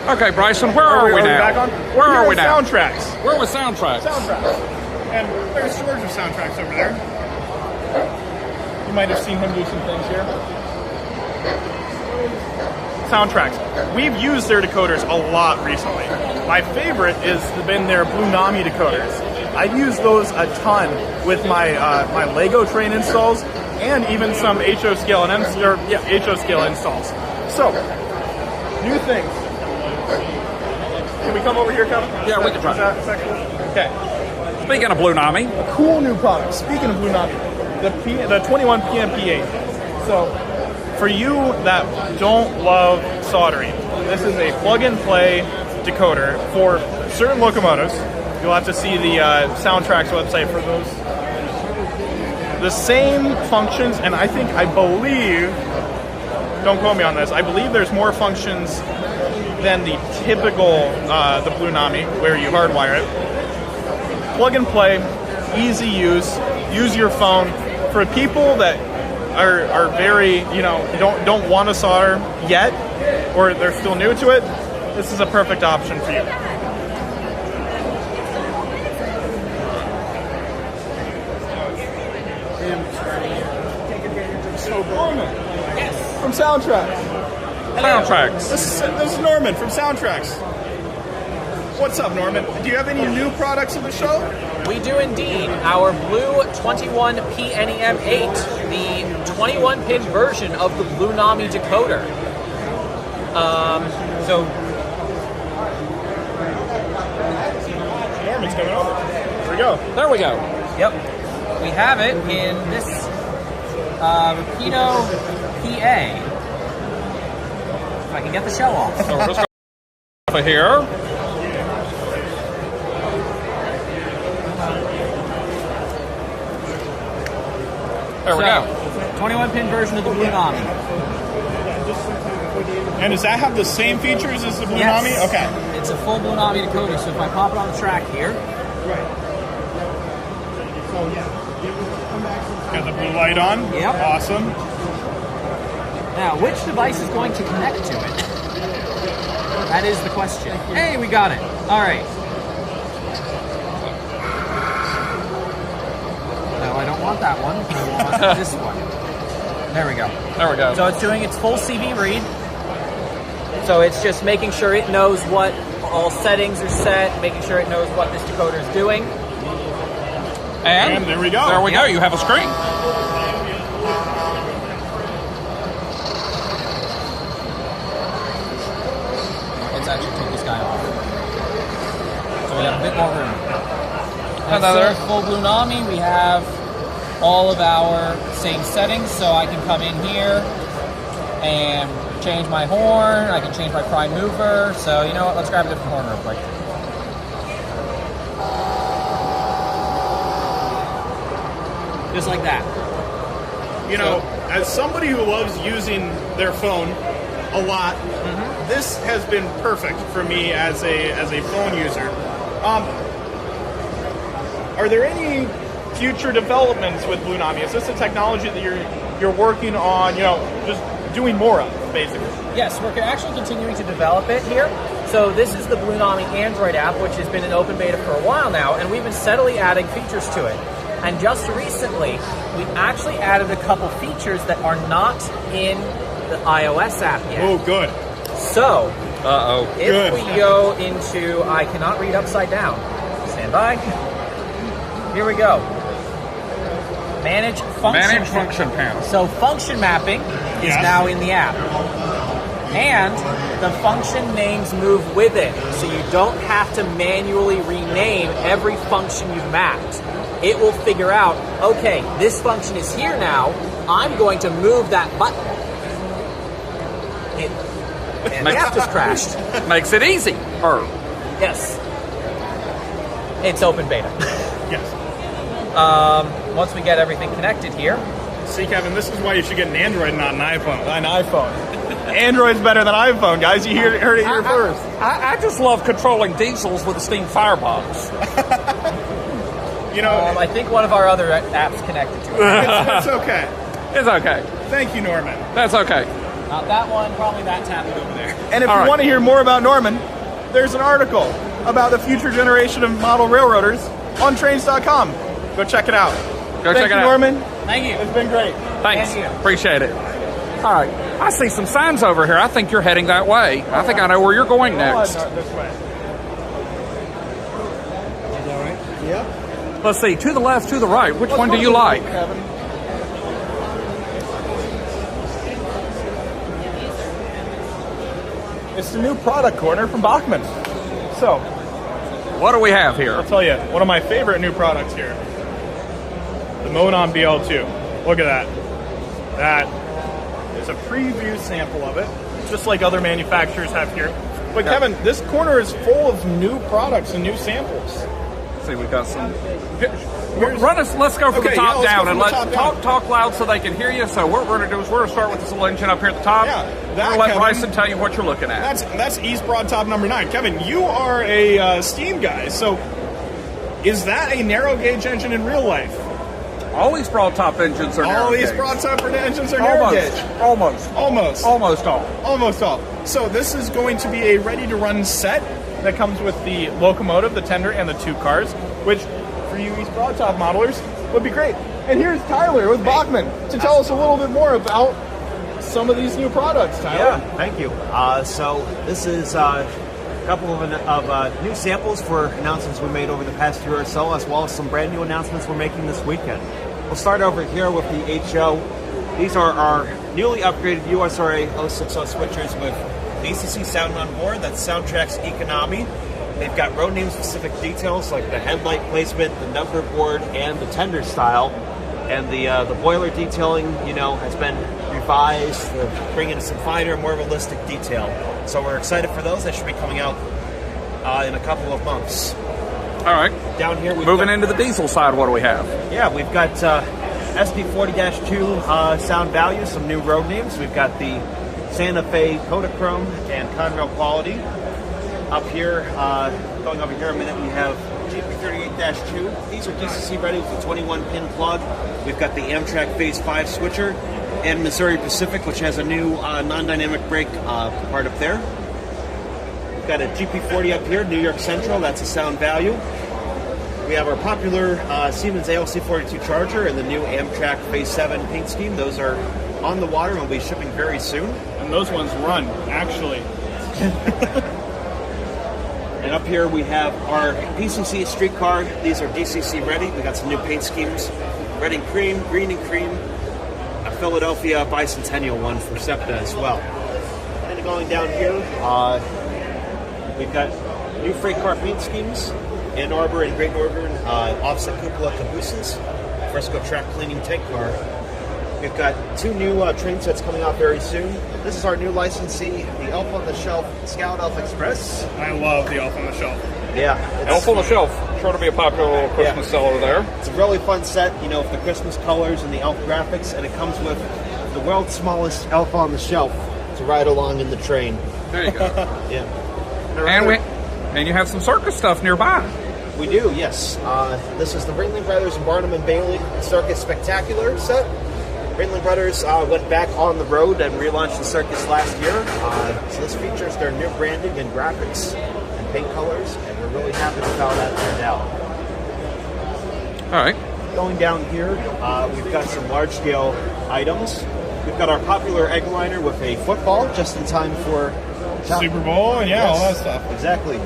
Okay, Bryson, where are we now? Back on? Where Here are we at now? Soundtracks. Where was Soundtracks? Soundtracks. And there's storage of soundtracks over there. You might have seen him do some things here. Soundtracks. We've used their decoders a lot recently. My favorite has been their Blue Nami decoders. I've used those a ton with my my Lego train installs and even some HO scale and HO scale installs. So, new things. Can we come over here, Kevin? Yeah, we can try. Is that acceptable? Okay. Speaking of Blue Nami. A cool new product. Speaking of Blue Nami, the 21 PMP8. So, for you that don't love soldering, this is a plug-and-play decoder for certain locomotives. You'll have to see the Soundtracks website for those. The same functions, and I believe, don't quote me on this, I believe there's more functions than the typical, the Blue Nami, where you hardwire it. Plug and play, easy use your phone. For people that are very, don't want to solder yet, or they're still new to it, this is a perfect option for you. So Norman, from Soundtracks. Soundtracks. This is Norman from Soundtracks. What's up, Norman? Do you have any new products of the show? We do indeed. Our Blue 21 PNEM8, the 21-pin version of the Blue Nami decoder. Norman's coming over. Here we go. There we go. Yep. We have it in this Rapido PA. If I can get the shell off. So we're just going over here. There we go. 21-pin version of the Blue Nami. And does that have the same features as the Blue Yes. Nami? Okay. It's a full Blue Nami decoder, so if I pop it on the track here. Got the blue light on. Yep. Awesome. Now, which device is going to connect to it? That is the question. Hey, we got it. All right. No, I don't want that one. I want this one. There we go. There we go. So it's doing its full CV read. So it's just making sure it knows what all settings are set, making sure it knows what this decoder is doing. And there we go. There we go. You have a screen. Let's actually take this guy off. So we have a bit more room. And Another. so full Blue Nami, we have all of our same settings. So I can come in here and change my horn. I can change my prime mover. So you know what? Let's grab a different horn real quick. Just like that. You know, as somebody who loves using their phone a lot, this has been perfect for me as a phone user. Are there any future developments with Blue Nami? Is this a technology that you're working on? Just doing more of, basically. Yes, we're actually continuing to develop it here. So this is the Blue Nami Android app, which has been in open beta for a while now, and we've been steadily adding features to it. And just recently, we actually added a couple features that are not in the iOS app yet. Oh, good. So, if Good. we go into, I cannot read upside down. Stand by. Here we go. Manage function. Manage function panel. So function mapping is now in the app. And the function names move with it. So you don't have to manually rename every function you've mapped. It will figure out, okay, this function is here now. I'm going to move that button. And the app just crashed. Makes it easy. Yes. It's open beta. Yes. once we get everything connected here. See, Kevin, this is why you should get an Android and not an iPhone. Android's better than iPhone, guys. You heard it here first. I just love controlling diesels with a steam firebox. You know, I think one of our other apps connected to it. It's okay. It's okay. Thank you, Norman. That's okay. Not that one, probably that tablet over there. And if you want to hear more about Norman, there's an article about the future generation of model railroaders on trains.com. Go check it out. Go check it out. Norman. Thank you. It's been great. Thanks. Appreciate it. All right. I see some signs over here. I think you're heading that way. I think I know where you're going next. This way. Yep. Let's see. To the left, to the right. Which one do you like? It's the new product corner from Bachman. So, what do we have here? I'll tell you, one of my favorite new products here. The Monon BL2. Look at that. That is a preview sample of it, just like other manufacturers have here. But Kevin, this corner is full of new products and new samples. Let's see, we've got some. Let's go from the top down and talk loud so they can hear you. So what we're going to do is we're going to start with this little engine up here at the top. Yeah, we're going to let Bryson tell you what you're looking at. That's East Broad Top number 9. Kevin, you are a steam guy, so is that a narrow gauge engine in real life? All East Broad Top engines are narrow gauge. All East Broad Top engines are narrow gauge. Almost all. So this is going to be a ready-to-run set that comes with the locomotive, the tender, and the 2 cars, which for you East Broad Top modelers would be great. And here's Tyler with Bachman to tell us a little bit more about some of these new products. Tyler. Yeah, thank you. So this is a couple of new samples for announcements we made over the past year or so, as well as some brand new announcements we're making this weekend. We'll start over here with the HO. These are our newly upgraded USRA 060 switchers with DCC sound on board. That's Soundtrack's Economy. They've got road name specific details like the headlight placement, the number board, and the tender style. And the boiler detailing, has been revised to bring in some finer, more realistic detail. So we're excited for those. That should be coming out in a couple of months. All right. Down here, moving into the diesel side, what do we have? Yeah, we've got SD40-2 sound value, some new road names. We've got the Santa Fe Kodachrome and Conrail Quality. Up here, going over here a minute, we have GP38-2. These are DCC ready with a 21-pin plug. We've got the Amtrak Phase 5 switcher and Missouri Pacific, which has a new non-dynamic brake part up there. We've got a GP40 up here, New York Central. That's a sound value. We have our popular Siemens ALC42 Charger and the new Amtrak Phase 7 paint scheme. Those are on the water and will be shipping very soon. And those ones run, actually. And up here we have our PCC streetcar. These are DCC ready. We got some new paint schemes. Red and cream, green and cream. A Philadelphia bicentennial one for SEPTA as well. And going down here, we've got new freight car paint schemes. Ann Arbor and Great Northern offset cupola cabooses. Fresco track cleaning tank car. We've got 2 new train sets coming out very soon. This is our new licensee, the Elf on the Shelf Scout Elf Express. I love the Elf on the Shelf. Yeah. Elf on the Shelf. Sure to be a popular little Christmas seller there. It's a really fun set, with the Christmas colors and the elf graphics, and it comes with the world's smallest Elf on the Shelf to ride along in the train. There you go. Yeah. And you have some circus stuff nearby. We do, yes. This is the Ringling Brothers and Barnum and Bailey Circus Spectacular set. Ringling Brothers went back on the road and relaunched the circus last year. So this features their new branding and graphics and paint colors, and we're really happy with how that turned out. All right. Going down here, we've got some large-scale items. We've got our popular egg liner with a football, just in time for Super Bowl and all that stuff. Exactly.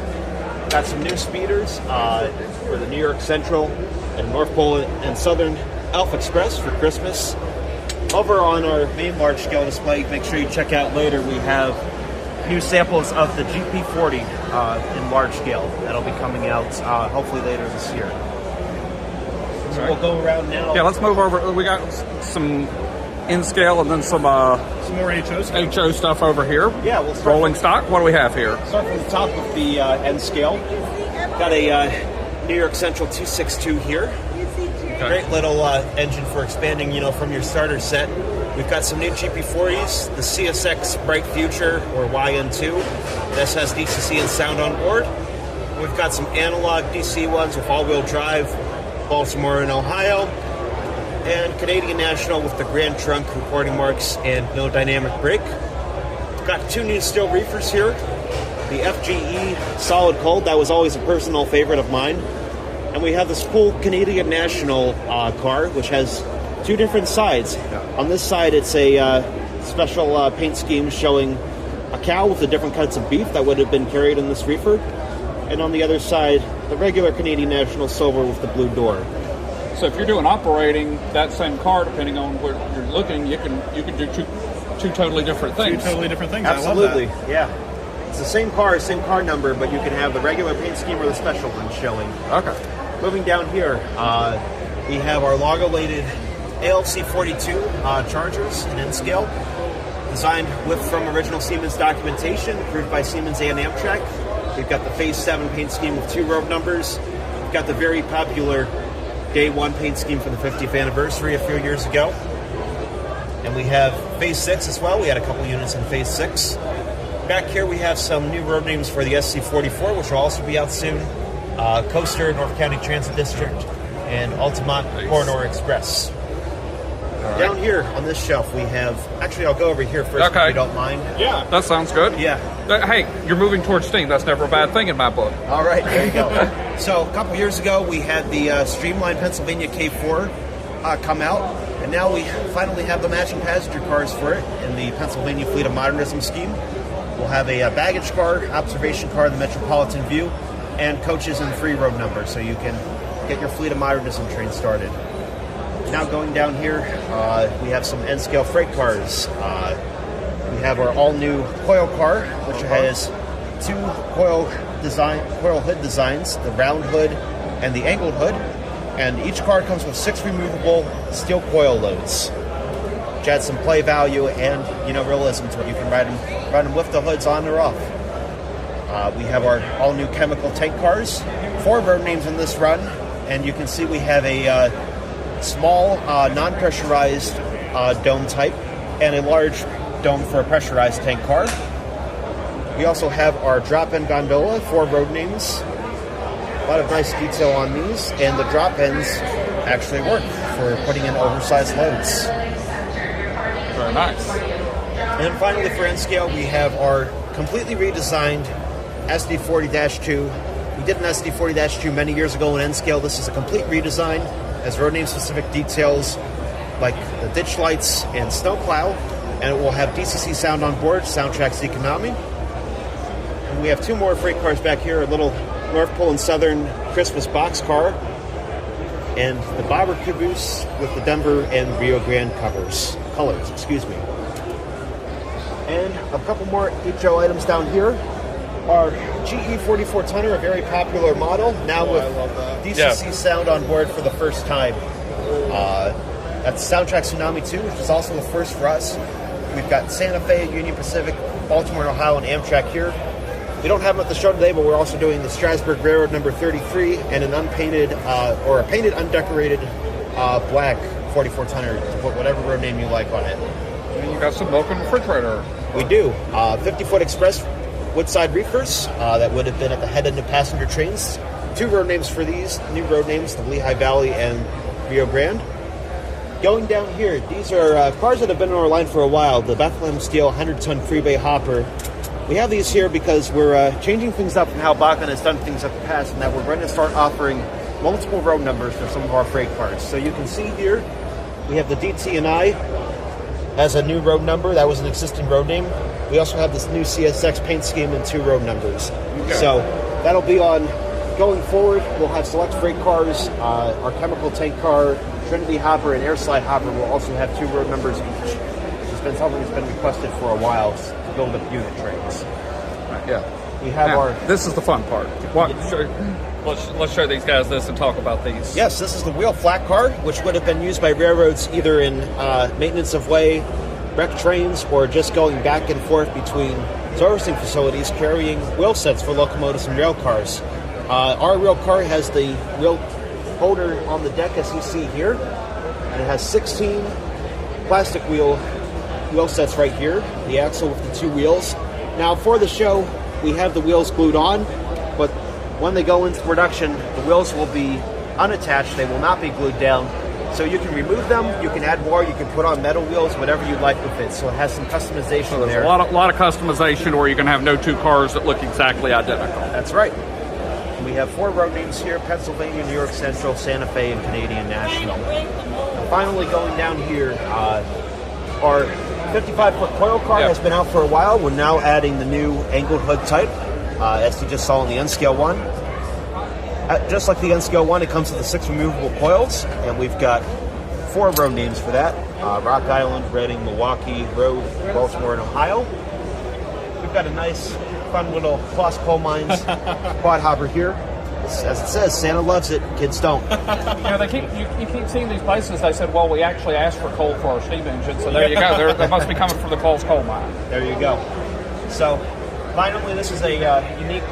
Got some new speeders for the New York Central and North Pole and Southern Elf Express for Christmas. Over on our main large-scale display, make sure you check out later, we have new samples of the GP40 in large scale. That'll be coming out hopefully later this year. So we'll go around now. Yeah, let's move over. We got some in scale and then some more HO stuff over here. Yeah, we'll start rolling stock. What do we have here? Start from the top of the end scale. Got a New York Central 262 here. Great little engine for expanding, from your starter set. We've got some new GP40s, the CSX Bright Future, or YN2. This has DCC and sound on board. We've got some analog DC ones with all-wheel drive, Baltimore and Ohio, and Canadian National with the Grand Trunk recording marks and no dynamic brake. We've got 2 new steel reefers here. The FGE Solid Cold, that was always a personal favorite of mine. And we have this cool Canadian National car, which has 2 different sides. On this side, it's a special paint scheme showing a cow with the different cuts of beef that would have been carried in this reefer. And on the other side, the regular Canadian National silver with the blue door. So if you're doing operating that same car, depending on where you're looking, you can do two totally different things. 2 totally different things. Absolutely, I love that. yeah. It's the same car number, but you can have the regular paint scheme or the special one showing. Okay. Moving down here, we have our log-elated ALC 42 chargers in N-scale, designed from original Siemens documentation, approved by Siemens and Amtrak. We've got the Phase 7 paint scheme with 2 road numbers. We've got the very popular Day 1 paint scheme for the 50th anniversary a few years ago. And we have Phase 6 as well. We had a couple units in Phase 6. Back here we have some new road names for the SC44, which will also be out soon. Coaster, North County Transit District, and Altamont Corridor Express. Right. Down here on this shelf we have, actually I'll go over here first if you don't mind. Yeah. That sounds good. Yeah. Hey, you're moving towards steam. That's never a bad thing in my book. All right, there you go. So a couple years ago we had the Streamline Pennsylvania K4 come out, and now we finally have the matching passenger cars for it in the Pennsylvania Fleet of Modernism scheme. We'll have a baggage car, observation car, the Metropolitan View, and coaches and 3 road numbers, so you can get your Fleet of Modernism train started. Now going down here, we have some N-scale freight cars. We have our all-new coil car, which has 2 coil hood designs, the round hood and the angled hood, and each car comes with 6 removable steel coil loads, which adds some play value and realism to it. You can ride them with the hoods on or off. We have our all-new chemical tank cars, 4 road names in this run, and you can see we have a small non-pressurized dome type and a large dome for a pressurized tank car. We also have our drop-in gondola, 4 road names. A lot of nice detail on these, and the drop ends actually work for putting in oversized loads. Very nice. And finally, for N-scale, we have our completely redesigned SD40-2. We did an SD40-2 many years ago in N-scale. This is a complete redesign, has road name specific details like the ditch lights and snowplow, and it will have DCC sound on board, Soundtrack's Economy. And we have 2 more freight cars back here, a little North Pole and Southern Christmas box car, and the Bobber Caboose with the Denver and Rio Grande colors. And a couple more HO items down here. Our GE 44 tonner, a very popular model, now with DCC sound on board for the first time. That's Soundtrack Tsunami 2, which is also the first for us. We've got Santa Fe, Union Pacific, Baltimore, Ohio, and Amtrak here. We don't have them at the show today, but we're also doing the Strasburg Railroad number 33 and an unpainted or a painted, undecorated black 44 tonner to put whatever road name you like on it. And you got some milk and refrigerator. We do. 50-foot express Woodside reefers that would have been at the head end of passenger trains. 2 road names for these, new road names, the Lehigh Valley and Rio Grande. Going down here, these are cars that have been in our line for a while, the Bethlehem Steel 100-ton freeway hopper. We have these here because we're changing things up from how Bakken has done things in the past, and that we're going to start offering multiple road numbers for some of our freight cars. So you can see here, we have the DT&I as a new road number. That was an existing road name. We also have this new CSX paint scheme and 2 road numbers. Okay. So that'll be on going forward. We'll have select freight cars, our chemical tank car, Trinity hopper, and air slide hopper will also have 2 road numbers each. It's been something that's been requested for a while to build up unit trains. Yeah. We have now, our... This is the fun part. Let's show these guys this and talk about these. Yes, this is the wheel flat car, which would have been used by railroads either in maintenance of way, wrecked trains, or just going back and forth between servicing facilities carrying wheel sets for locomotives and rail cars. Our rail car has the wheel holder on the deck, as you see here, and it has 16 plastic wheel sets right here, the axle with the 2 wheels. Now for the show, we have the wheels glued on, but when they go into production, the wheels will be unattached. They will not be glued down. So you can remove them, you can add more, you can put on metal wheels, whatever you'd like with it. So it has some customization So there's there. a lot of customization where you can have no 2 cars that look exactly identical. That's right. And we have 4 road names here: Pennsylvania, New York Central, Santa Fe, and Canadian National. And finally, going down here, our 55-foot coil car has been out for a while. We're now adding the new angled hood type, as you just saw in the N-scale one. Just like the N-scale one, it comes with the 6 removable coils, and we've got 4 road names for that: Rock Island, Reading, Milwaukee Road, Baltimore, and Ohio. We've got a nice, fun little Cross Coal Mines quad hopper here. As it says, Santa loves it, kids don't. You keep seeing these places. They said, well, we actually asked for coal for our steam engine, so there you go. They must be coming from the Coles coal mine. There you go. So, finally, this is a unique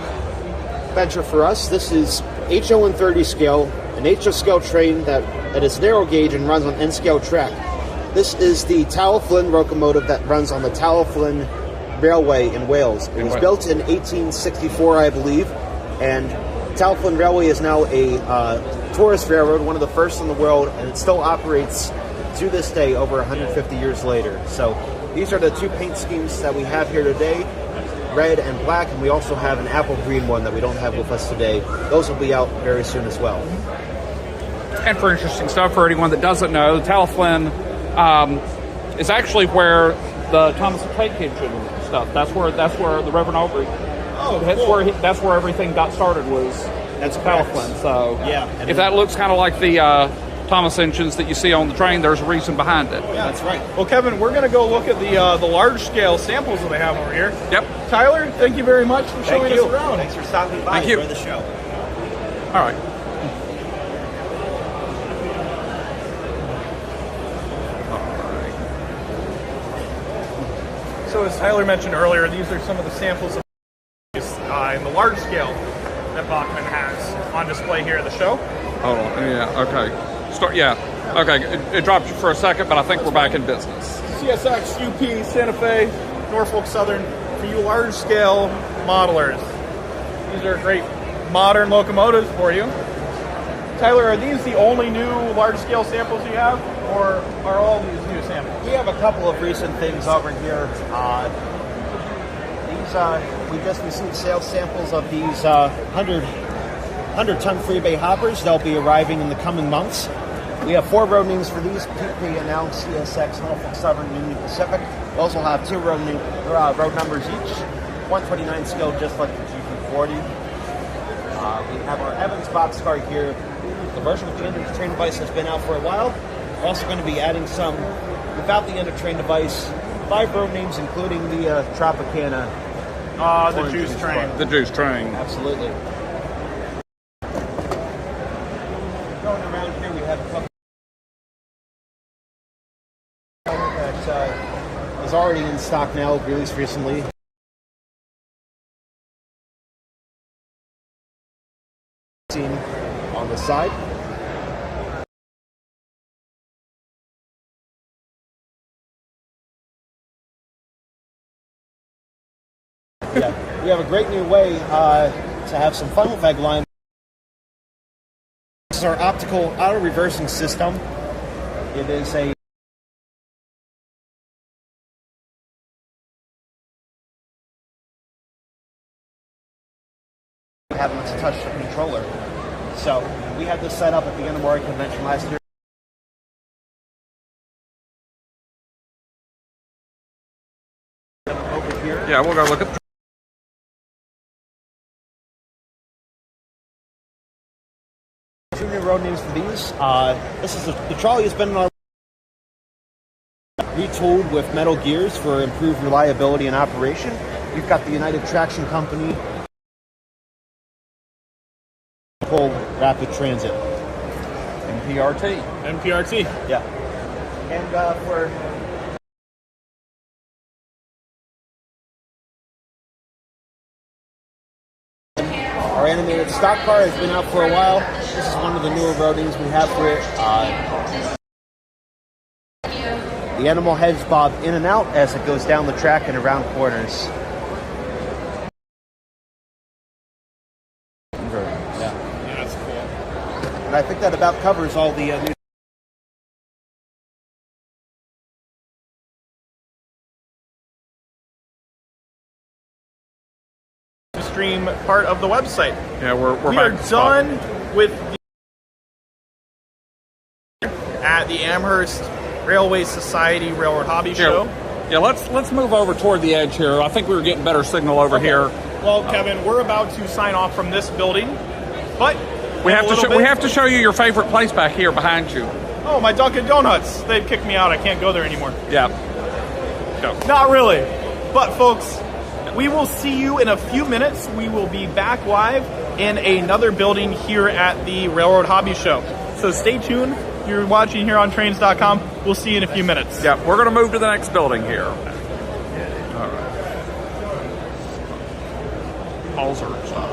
venture for us. This is HO130 scale, an HO scale train that is narrow gauge and runs on N scale track. This is the Talyllyn locomotive that runs on the Talyllyn Railway in Wales. It was built in 1864, I believe, and Talyllyn Railway is now a tourist railroad, one of the first in the world, and it still operates to this day over 150 years later. So these are the 2 paint schemes that we have here today: red and black, and we also have an apple green one that we don't have with us today. Those will be out very soon as well. And for interesting stuff, for anyone that doesn't know, Talyllyn is actually where the Thomas the Tank Engine stuff. That's where the Reverend Aubrey. Oh, that's where everything got started. That's Talyllyn. So yeah, if that looks kind of like the Thomas engines that you see on the train, there's a reason behind it. Yeah, that's right. Well, Kevin, we're going to go look at the large-scale samples that they have over here. Yep. Tyler, thank you very much for showing us around. Thanks for stopping by. Thank you. Enjoy the show. All right. So as Tyler mentioned earlier, these are some of the samples of in the large scale that Bachmann has on display here at the show. Hold on. Yeah. Okay. Yeah. Okay. It dropped you for a second, but I think we're back in business. CSX, UP, Santa Fe, Norfolk Southern, for you large-scale modelers. These are great modern locomotives for you. Tyler, are these the only new large-scale samples you have, or are all these new samples? We have a couple of recent things over here. We just received sales samples of these 100-ton freebay hoppers. They'll be arriving in the coming months. We have 4 road names for these: PP and now CSX, Norfolk Southern, Union Pacific. We also have 2 road numbers each, 129 scale, just like the GP40. We have our Evans boxcar here. The version with the end-of-train device has been out for a while. We're also going to be adding some without the end-of-train device, 5 road names, including the Tropicana. The juice train. The juice train. Absolutely. Going around here, we have a couple that is already in stock now, released recently. On the side. Yeah, we have a great new way to have some fun with egg line. This is our optical auto reversing system. It is a having to touch the controller. So we had this set up at the Anamori convention last year. Over here. Yeah, we'll go look at. Two new road names for these. This is the trolley has been in our retooled with metal gears for improved reliability and operation. We've got the United Traction Company Rapid Transit. NPRT. Yeah. And for our animated stock car has been out for a while. This is one of the newer buildings we have for it. The animal heads bob in and out as it goes down the track and around corners. Yeah, that's cool. And I think that about covers all the new. Stream part of the website. Yeah, we're we back are to spot. done with at the Amherst Railway Society Railroad Hobby Show. Yeah, let's move over toward the edge here. I think we were getting better signal over here. Well, Kevin, we're about to sign off from this building, but We have to show you your favorite place back here behind you. Oh, my Dunkin' Donuts! They've kicked me out. I can't go there anymore. Yeah. Go. Not really, but folks, we will see you in a few minutes. We will be back live in another building here at the Railroad Hobby Show. So stay tuned. You're watching here on trains.com. We'll see you in a few minutes. Yeah, we're going to move to the next building here. All right. Halsers.